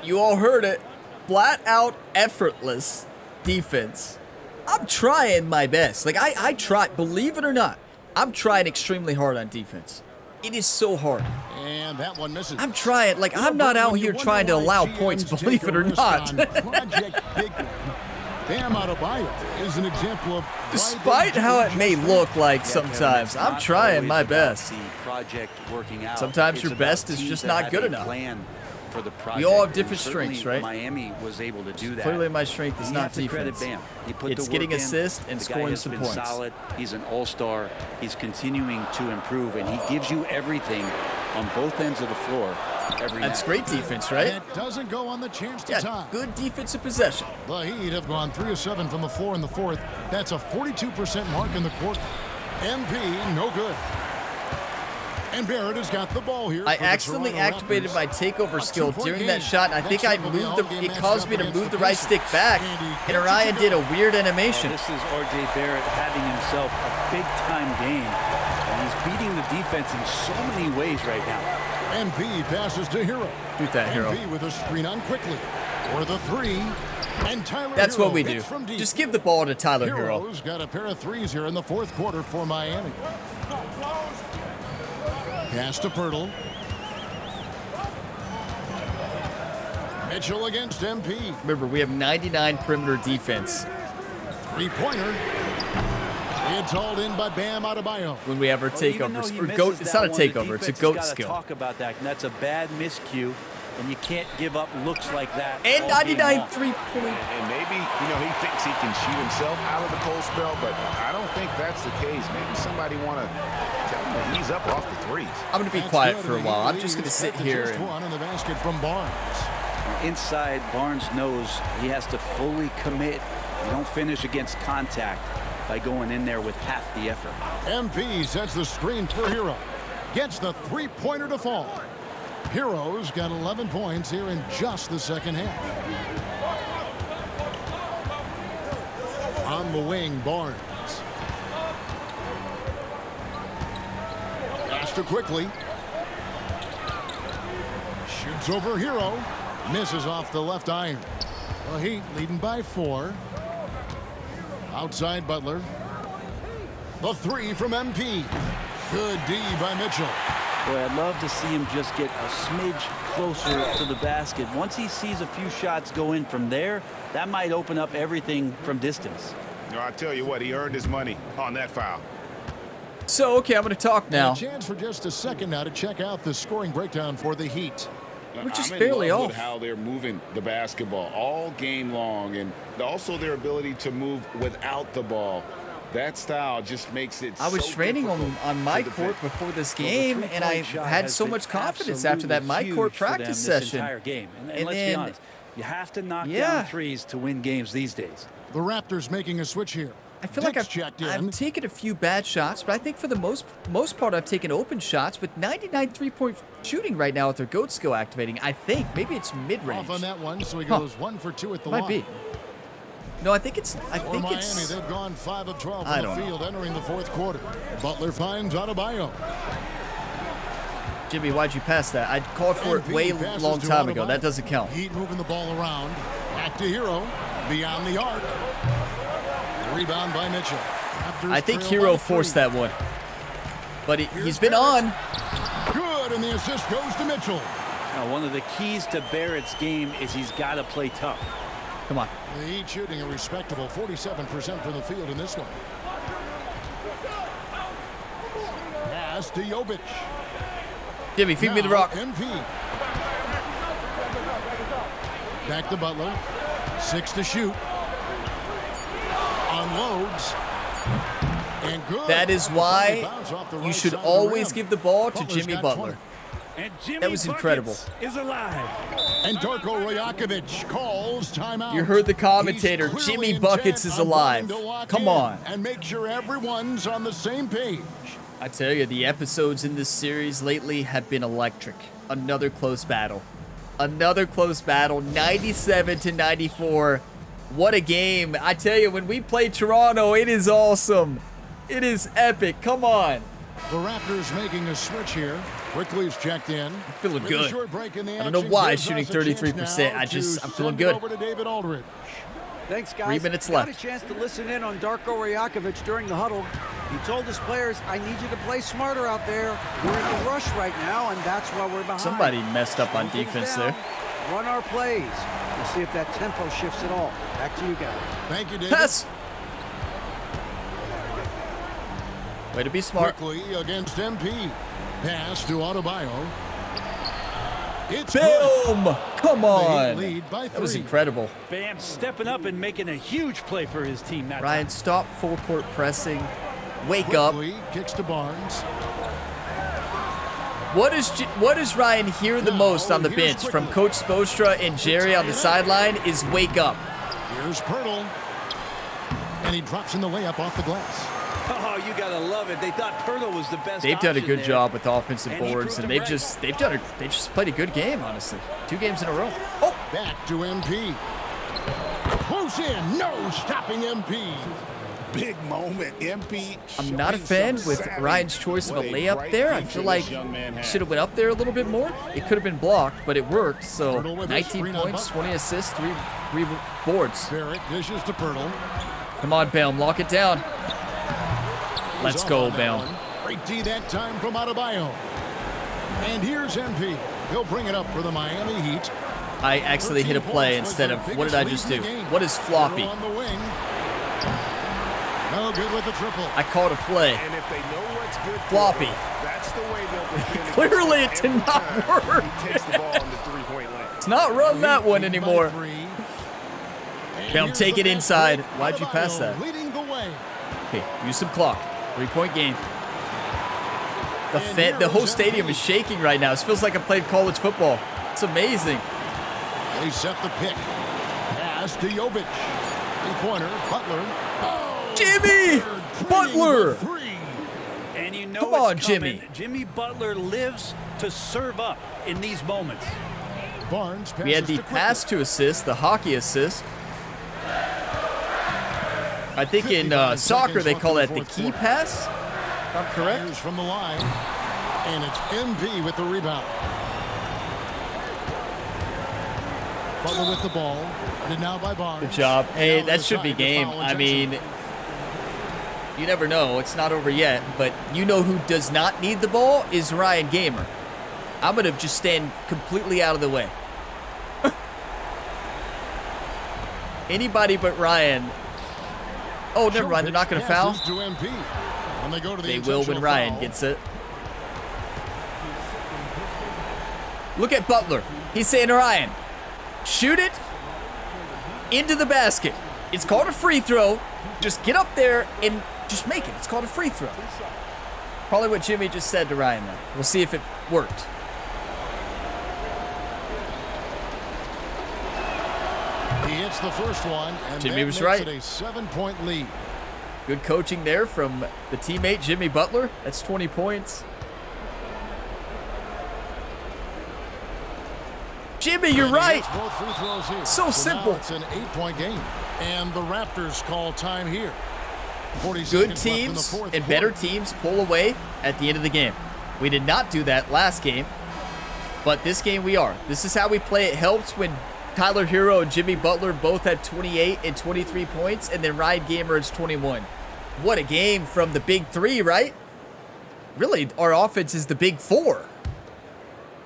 You all heard it. Flat out effortless defense. I'm trying my best. Like, I try, believe it or not, I'm trying extremely hard on defense. It is so hard. And that one misses. I'm trying, like, I'm not out here trying to allow points, believe it or not. Bam Adebayo is an example of Despite how it may look like sometimes, I'm trying my best. The project working out. Sometimes It's your about best is teams just that not have good a enough. plan for the project. We all have And different certainly strengths, right? Miami was able to do that. Clearly my strength is You not have to credit defense. Bam. He put It's the work getting in. assists and The guy scoring has some been points. solid. He's an all-star. He's continuing to improve, and he gives you everything on both ends of the floor every That's night. great defense, right? It doesn't go on the chance to Yeah, tie. good defensive possession. The Heat have gone 3 of 7 from the floor in the fourth. That's a 42% mark in the quarter. MP, no good. And Barrett has got the ball here. I for the accidentally Toronto activated Raptors. my takeover A skill two-point during that game. shot, and I think I Next up will be moved all game it matched caused up me to against move the the right Pacers. stick back, And he and gets it Orion to did go. a weird animation. This is R.J. Barrett having himself a big-time game, and he's beating the defense in so many ways right now. MP passes to Hero. Shoot that, Hero. MP with a screen on quickly. For the three. And Tyler That's Hero what we do. hits from deep. Just give the ball to Tyler Hero. Hero's got a pair of threes here in the fourth quarter for Miami. Pass to Pirtle. Mitchell against MP. Remember, we have 99 perimeter defense Three-pointer. It's hauled in by Bam Adebayo. when we have our Well, even though takeovers. he Or misses goat. It's that not a one, the takeover. It's a defense has goat gotta skill. Talk about that, and that's a bad miscue, and you can't give up looks like that. And all game 99 long.3-point. And maybe, he thinks he can shoot himself out of the cold spell, but I don't think that's the case. Maybe somebody want to tell him to ease up off the threes. I'm going to be That's quiet good, for a and while. he I'm just going to leads sit at the here just and one on the basket from Barnes. Inside, Barnes knows he has to fully commit. You don't finish against contact by going in there with half the effort. MP sets the screen for Hero. Gets the three-pointer to fall. Hero's got 11 points here in just the second half. On the wing, Barnes. Pass to quickly. Shoots over Hero. Misses off the left iron. The Heat leading by 4. Outside Butler. The three from MP. Good D by Mitchell. Boy, I'd love to see him just get a smidge closer to the basket. Once he sees a few shots go in from there, that might open up everything from distance. You know, I tell you what, he earned his money on that foul. So, okay, I'm going to talk now. And a chance for just a second now to check out the scoring breakdown for the Heat. We're just I'm barely in love off. with how they're moving the basketball all game long, and also their ability to move without the ball. That style just makes it I was so training difficult on my to defend. court before this game, and I Three-point shot had has so been much confidence after that my absolutely court huge for them practice this session. entire game. And And let's then- be honest, you have to knock Yeah. down threes to win games these days. The Raptors making a switch here. I feel like Dick's checked in. I've taken a few bad shots, but I think for the most part I've taken open shots with 99 three-point shooting right now with their GOAT skill activating. I think maybe it's mid-range. Off on that one, so he Huh. goes 1 for 2 at the Might line. be. No, I think it's. For Miami, they've gone 5 of 12 I from the don't know. field entering the fourth quarter. Butler finds Adebayo. Jimmy, why'd you pass that? I called for it MP way passes long to time ago. Adebayo. That doesn't count. Heat moving the ball around. Back to Hero. Beyond the arc. Rebound by Mitchell. Raptors I think trail Hero by forced 3. that one, but he's been on. Good, and the assist goes to Mitchell. Now, one of the keys to Barrett's game is he's got to play tough. Come on. The Heat shooting a respectable 47% from the field in this one. Pass to Jovic. Jimmy, feed me the Now, rock. MP. Back to Butler. 6 to shoot. Unloads. And good. That is Bounce why off the you right should side of the always rim. give the ball to Butler's Jimmy got Butler. 20. And Jimmy That was incredible. Buckets is alive. And Darko Rajakovic calls timeout. You heard the commentator, He's clearly Jimmy Buckets intent is on alive. wanting to lock Come in on. And make sure everyone's on the same page. I tell you, the episodes in this series lately have been electric. Another close battle. Another close battle, 97 to 94. What a game. I tell you, when we play Toronto, it is awesome. It is epic. Come on. The Raptors making a switch here. Quickly's checked in. Feeling With a good. short break in the I don't know action, why gives shooting us a chance 33%. now I'm to feeling send it good. Over to David Aldridge. Thanks, guys. 3 minutes Got left. a chance to listen in on Darko Rajakovic during the huddle. He told his players, I need you to play smarter out there. We're in a rush right now, and that's why we're behind. Somebody messed up on Slow things defense down, there. Run our plays. We'll see if that tempo shifts at all. Back to you guys. Thank you, David. Pass. Way to be smart. Quickly against MP. Pass to Adebayo. It's good. Boom. Come They on. lead by 3. That was incredible. Bam stepping up and making a huge play for his team that Ryan, time. stop full court pressing. Wake up. Quickly kicks to Barnes. What does Ryan hear the most on the here's bench from Quickly. Coach Spoelstra and Jerry on the sideline is wake up. Here's Pirtle. And he drops in the layup off the glass. Oh, you gotta love it. They thought Pirtle was the best. They've done a option good there. job with offensive And he boards, proved and them they just played a good game, honestly. 2 games in a row. Oh, Back to MP. Close in. No stopping MP. Big moment, MP. I'm not a showing fan some with savvy. Ryan's choice of a What layup bright there. I future feel like this young man has. should have went up there a little bit more. It could have been blocked, but it worked. So Pirtle with it, 19 screen on points, Butler. 20 assists, three boards. Barrett dishes to Pirtle. Come on, Baum, lock it down. Let's He's go, off on that Baum. one. Great D that time from Adebayo. And here's MP. He'll bring it up for the Miami Heat. I actually hit a 13 play points was instead their of, biggest what did I lead just in do? the game. What is floppy? Pirtle on the wing. No good with the triple. I called a play. And if they know what's good for Floppy. them, that's the way they'll defend. Clearly it against did him not every time work. He takes the ball on the three-point line. It's not run that one Leading by anymore. 3. And Baum, here's take the it fast inside. break. Why'd you pass Adebayo that? Leading the way. Okay, use some clock. 3-point game. The whole stadium is shaking right now. It feels like I played college football. It's amazing. They set the pick. Pass to Jovic. 3-pointer. Butler. Oh, Jimmy training Butler. the 3. And you know Come it's on, coming. Jimmy. Jimmy Butler lives to serve up in these moments. Barnes We had passes the to Quickly. pass to assist, the hockey assist. I think in 55 soccer they seconds call left that in the the key fourth pass. If I'm correct. Fires from the line. And it's MP with the rebound. Butler with the ball. Guarded now by Barnes. Good job. Hey, Down that the should be side to game. foul I Johnson. mean, You never know. It's not over yet. But you know who does not need the ball is Ryan Gamer. I'm going to just stand completely out of the way. Anybody but Ryan. Oh, never mind. They're not going to foul. They will when Ryan gets it. Look at Butler. He's saying to Ryan, shoot it into the basket. It's called a free throw. Just get up there and just make it. It's called a free throw. Probably what Jimmy just said to Ryan there. We'll see if it worked. He hits the first one, and Jimmy that was makes right. it a 7-point lead. Good coaching there from the teammate, Jimmy Butler. That's 20 points. Jimmy, you're right. Both free throws here. So simple. Now it's an 8-point game. And the Raptors call time here. 40 Good seconds left in the teams fourth and quarter. better teams pull away at the end of the game. We did not do that last game, but this game we are. This is how we play. It helps when Tyler Hero and Jimmy Butler both had 28 and 23 points, and then Ryan Gamer is 21. What a game from the big three, right? Really, our offense is the big four.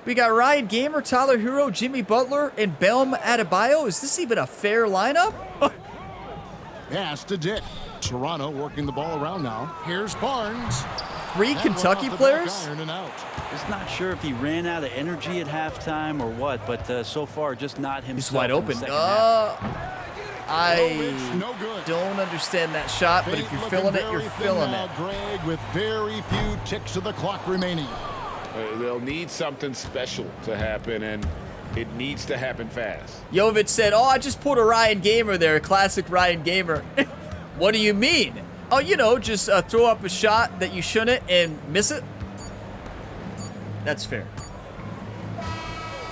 We got Ryan Gamer, Tyler Hero, Jimmy Butler, and Bam Adebayo. Is this even a fair lineup? Pass to Dick. Toronto working the ball around now. Here's Barnes. Three That Kentucky went off the players? back iron and out. Just not sure if he ran out of energy at halftime or what, but so far just not himself. He's wide in the open. second half. No good. Don't understand that shot, but if you're Fate feeling looking it, you're very thin feeling now, it. Greg, with very few ticks of the clock remaining. They'll need something special to happen, and it needs to happen fast. Jovic said, oh, I just pulled a Ryan Gamer there, classic Ryan Gamer. What do you mean? Oh, you know, just throw up a shot that you shouldn't and miss it. That's fair.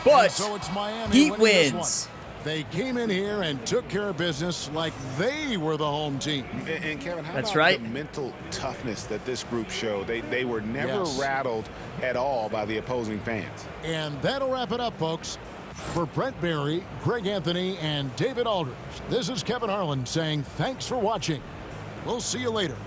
But So it's Miami Heat winning this wins. one. They came in here and took care of business like they were the home team. And Kevin, how That's about right. the mental toughness that this group showed? They were never Yes. rattled at all by the opposing fans. And that'll wrap it up, folks. For Brent Barry, Greg Anthony, and David Aldridge, this is Kevin Harlan saying thanks for watching. We'll see you later.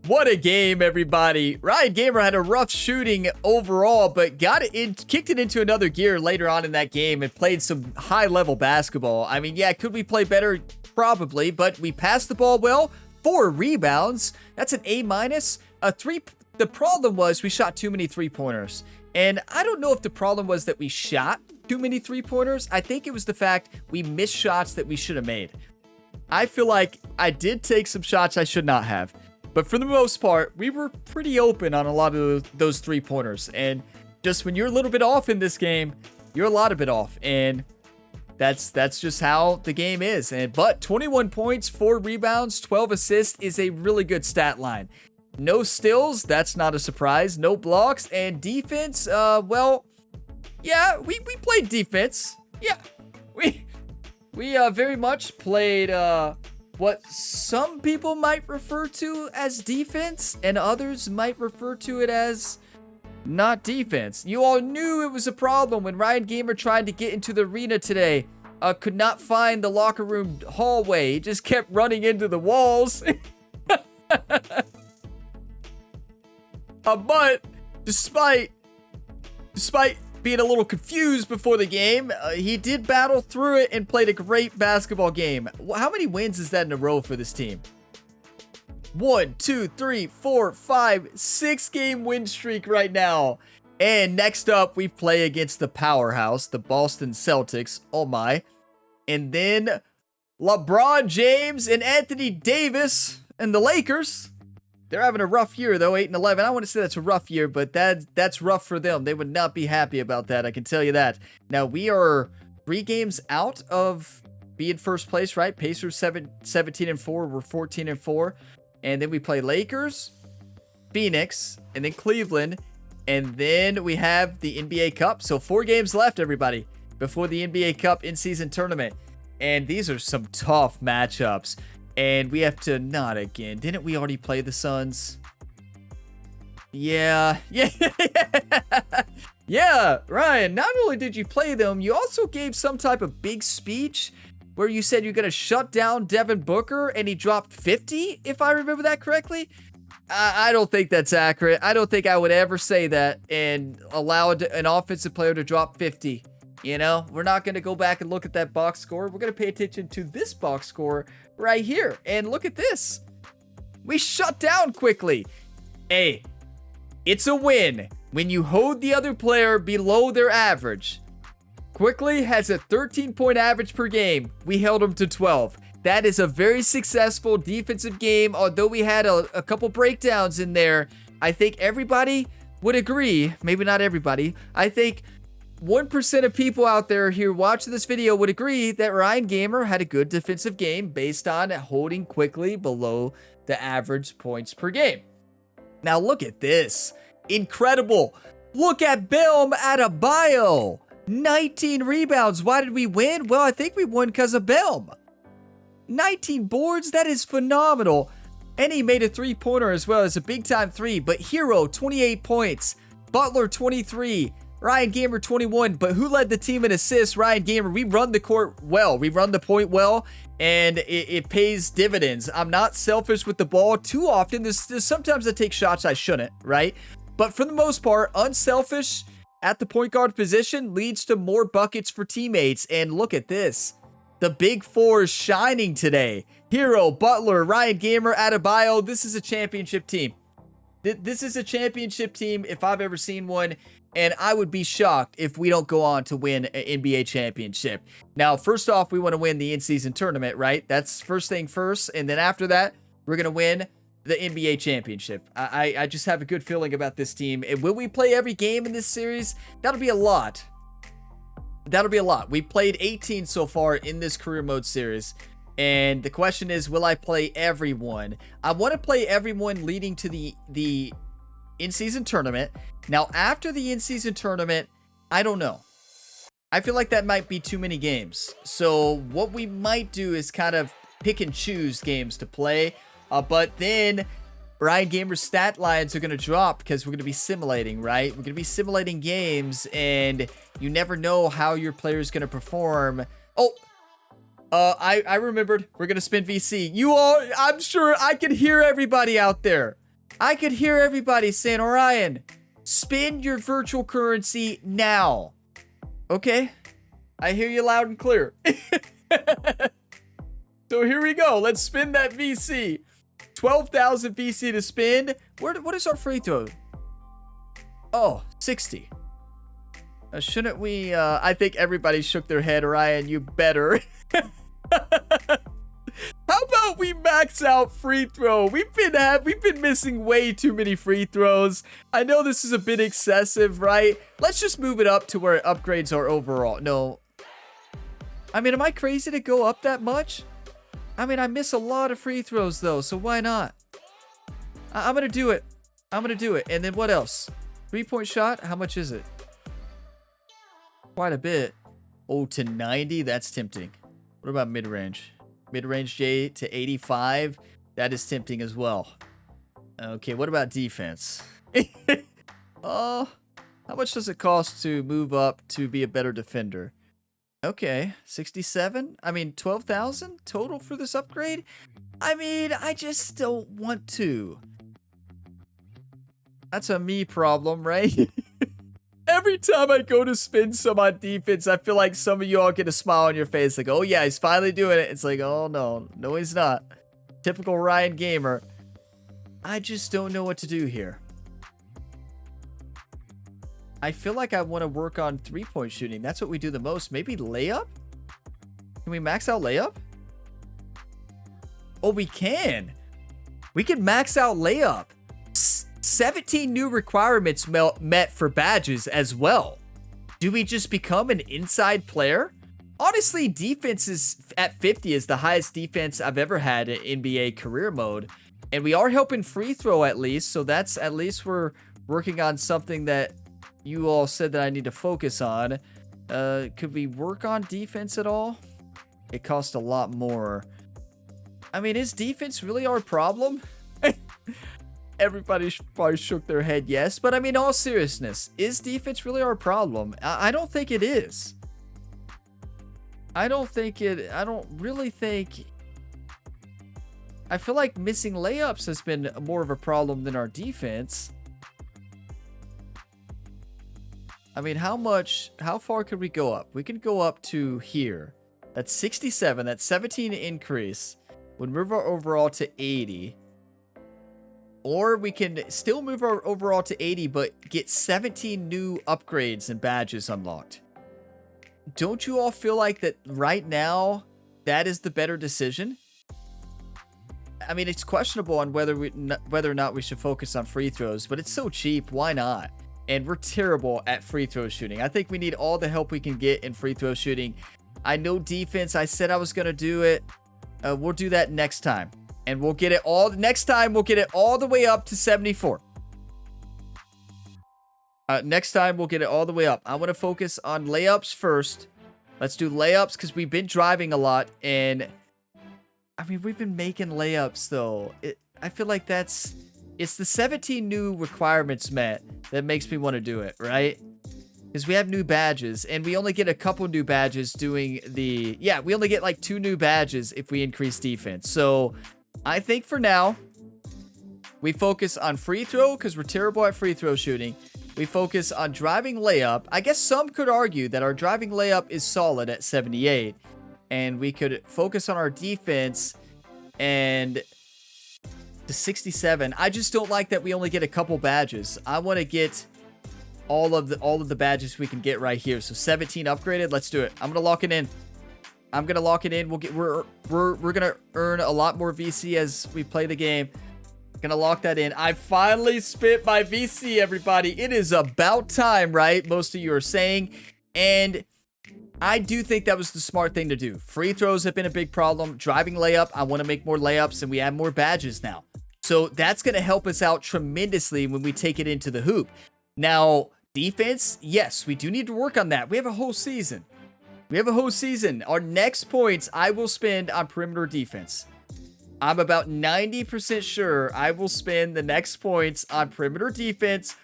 what a game, everybody. Ryan Gamer had a rough shooting overall, but kicked it into another gear later on in that game and played some high-level basketball. I mean, yeah, could we play better? Probably, but we passed the ball well. 4 rebounds. That's an A-. The problem was we shot too many three-pointers. And I don't know if the problem was that we shot too many three-pointers. I think it was the fact we missed shots that we should have made. I feel like I did take some shots I should not have. But for the most part, we were pretty open on a lot of those three-pointers. And just when you're a little bit off in this game, you're a lot of bit off. And that's just how the game is. But 21 points, 4 rebounds, 12 assists is a really good stat line. No steals, that's not a surprise. No blocks, and defense, well, yeah, we played defense. Yeah, we very much played what some people might refer to as defense, and others might refer to it as not defense. You all knew it was a problem when Ryan Gamer tried to get into the arena today. Could not find the locker room hallway. He just kept running into the walls. But despite being a little confused before the game, he did battle through it and played a great basketball game. How many wins is that in a row for this team? 1, 2, 3, 4, 5, 6-game win streak right now. And next up, we play against the powerhouse, the Boston Celtics. Oh my. And then LeBron James and Anthony Davis and the Lakers. They're having a rough year, though, 8-11. I want to say that's a rough year, but that's rough for them. They would not be happy about that, I can tell you that. Now, we are 3 games out of being first place, right? Pacers 17-4. We're 14-4. And then we play Lakers, Phoenix, and then Cleveland. And then we have the NBA Cup. So 4 games left, everybody, before the NBA Cup in-season tournament. And these are some tough matchups. And we have to not again. Didn't we already play the Suns? Yeah. Yeah, Ryan, not only did you play them, you also gave some type of big speech where you said you're going to shut down Devin Booker and he dropped 50, if I remember that correctly. I don't think that's accurate. I don't think I would ever say that and allow an offensive player to drop 50. You know, we're not going to go back and look at that box score. We're going to pay attention to this box score right here. And look at this. We shut down quickly. Hey, it's a win when you hold the other player below their average. Quickly has a 13-point average per game. We held him to 12. That is a very successful defensive game. Although we had a couple breakdowns in there, I think everybody would agree. Maybe not everybody. I think 1% of people out there here watching this video would agree that Ryan Gamer had a good defensive game based on holding Quickly below the average points per game. Now look at this. Incredible. Look at Bam Adebayo. 19 rebounds. Why did we win? Well, I think we won because of Bam. 19 boards. That is phenomenal. And he made a three-pointer as well as a big-time three. But Hero, 28 points. Butler, 23. Ryan Gamer 21, but who led the team in assists? Ryan Gamer. We run the court well. We run the point well, and it pays dividends. I'm not selfish with the ball too often. There's sometimes I take shots I shouldn't, right? But for the most part, unselfish at the point guard position leads to more buckets for teammates. And look at this. The big four is shining today. Hero, Butler, Ryan Gamer, Adebayo. This is a championship team. This is a championship team if I've ever seen one. And I would be shocked if we don't go on to win an NBA championship. Now, first off, we want to win the in-season tournament, right? That's first thing first. And then after that, we're going to win the NBA championship. I just have a good feeling about this team. And will we play every game in this series? That'll be a lot. That'll be a lot. We played 18 so far in this career mode series. And the question is, will I play everyone? I want to play everyone leading to the in-season tournament. Now, after the in-season tournament, I don't know. I feel like that might be too many games. So what we might do is kind of pick and choose games to play. But then Ryan Gamer's stat lines are going to drop because we're going to be simulating, right? We're going to be simulating games, and you never know how your player is going to perform. Oh, I remembered. We're going to spin VC. You all, I'm sure I could hear everybody out there. I could hear everybody saying, Orion, spin your virtual currency now. Okay. I hear you loud and clear. So here we go. Let's spin that VC. 12,000 VC to spin. What is our free throw? Oh, 60. Shouldn't we? I think everybody shook their head. Orion, you better. How about we max out free throw? We've been missing way too many free throws. I know this is a bit excessive, right? Let's just move it up to where it upgrades our overall. No. I mean, am I crazy to go up that much? I mean, I miss a lot of free throws though, so why not? I'm going to do it. I'm going to do it. And then what else? 3-point shot? How much is it? Quite a bit. Oh, to 90? That's tempting. What about mid-range? Mid-range J to 85. That is tempting as well. Okay, what about defense? How much does it cost to move up to be a better defender? Okay, 67? I mean, 12,000 total for this upgrade? I mean, I just don't want to. That's a me problem, right? Every time I go to spin some on defense, I feel like some of you all get a smile on your face. Like, oh yeah, he's finally doing it. It's like, oh no. No, he's not. Typical Ryan Gamer. I just don't know what to do here. I feel like I want to work on 3-point shooting. That's what we do the most. Maybe layup? Can we max out layup? Oh, we can. We can max out layup. 17 new requirements met for badges as well. Do we just become an inside player? Honestly, defense is at 50 is the highest defense I've ever had in NBA career mode. And we are helping free throw at least. So that's at least we're working on something that you all said that I need to focus on. Could we work on defense at all? It costs a lot more. I mean, is defense really our problem? Everybody probably shook their head yes. But I mean, all seriousness, is defense really our problem? I don't think it is. I don't really think... I feel like missing layups has been more of a problem than our defense. I mean, how far could we go up? We can go up to here. That's 67. That's 17 increase. Would move our overall to 80. Or we can still move our overall to 80, but get 17 new upgrades and badges unlocked. Don't you all feel like that right now, that is the better decision? I mean, it's questionable on whether or not we should focus on free throws, but it's so cheap. Why not? And we're terrible at free throw shooting. I think we need all the help we can get in free throw shooting. I know defense. I said I was going to do it. We'll do that next time. And we'll get it all. Next time, we'll get it all the way up to 74. Next time, we'll get it all the way up. I want to focus on layups first. Let's do layups because we've been driving a lot. And, I mean, we've been making layups, though. I feel like it's the 17 new requirements met that makes me want to do it, right? Because we have new badges, and we only get a couple new badges doing the... Yeah, we only get like 2 new badges if we increase defense. So, I think for now, we focus on free throw because we're terrible at free throw shooting. We focus on driving layup. I guess some could argue that our driving layup is solid at 78. And we could focus on our defense and... to 67. I just don't like that we only get a couple badges. I want to get all of the badges we can get right here. So 17 upgraded. Let's do it. I'm gonna lock it in. We're gonna earn a lot more VC as we play the game. Gonna lock that in. I finally spent my VC, everybody. It is about time, right? Most of you are saying, and I do think that was the smart thing to do. Free throws have been a big problem. Driving layup, I want to make more layups, and we have more badges now. So that's going to help us out tremendously when we take it into the hoop. Now, defense, yes, we do need to work on that. We have a whole season. Our next points I will spend on perimeter defense. I'm about 90% sure I will spend the next points on perimeter defense.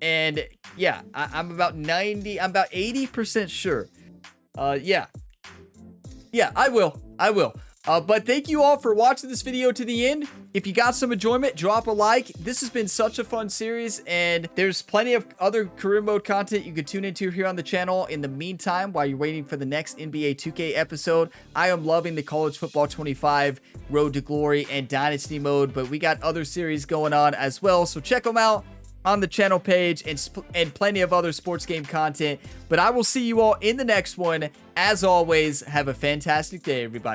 And yeah, I'm about 80% sure. Yeah, I will. But thank you all for watching this video to the end. If you got some enjoyment, drop a like. This has been such a fun series, and there's plenty of other career mode content you can tune into here on the channel. In the meantime, while you're waiting for the next NBA 2K episode, I am loving the College Football 25 Road to Glory and Dynasty mode, but we got other series going on as well, so check them out on the channel page, and plenty of other sports game content. But I will see you all in the next one. As always, have a fantastic day, everybody.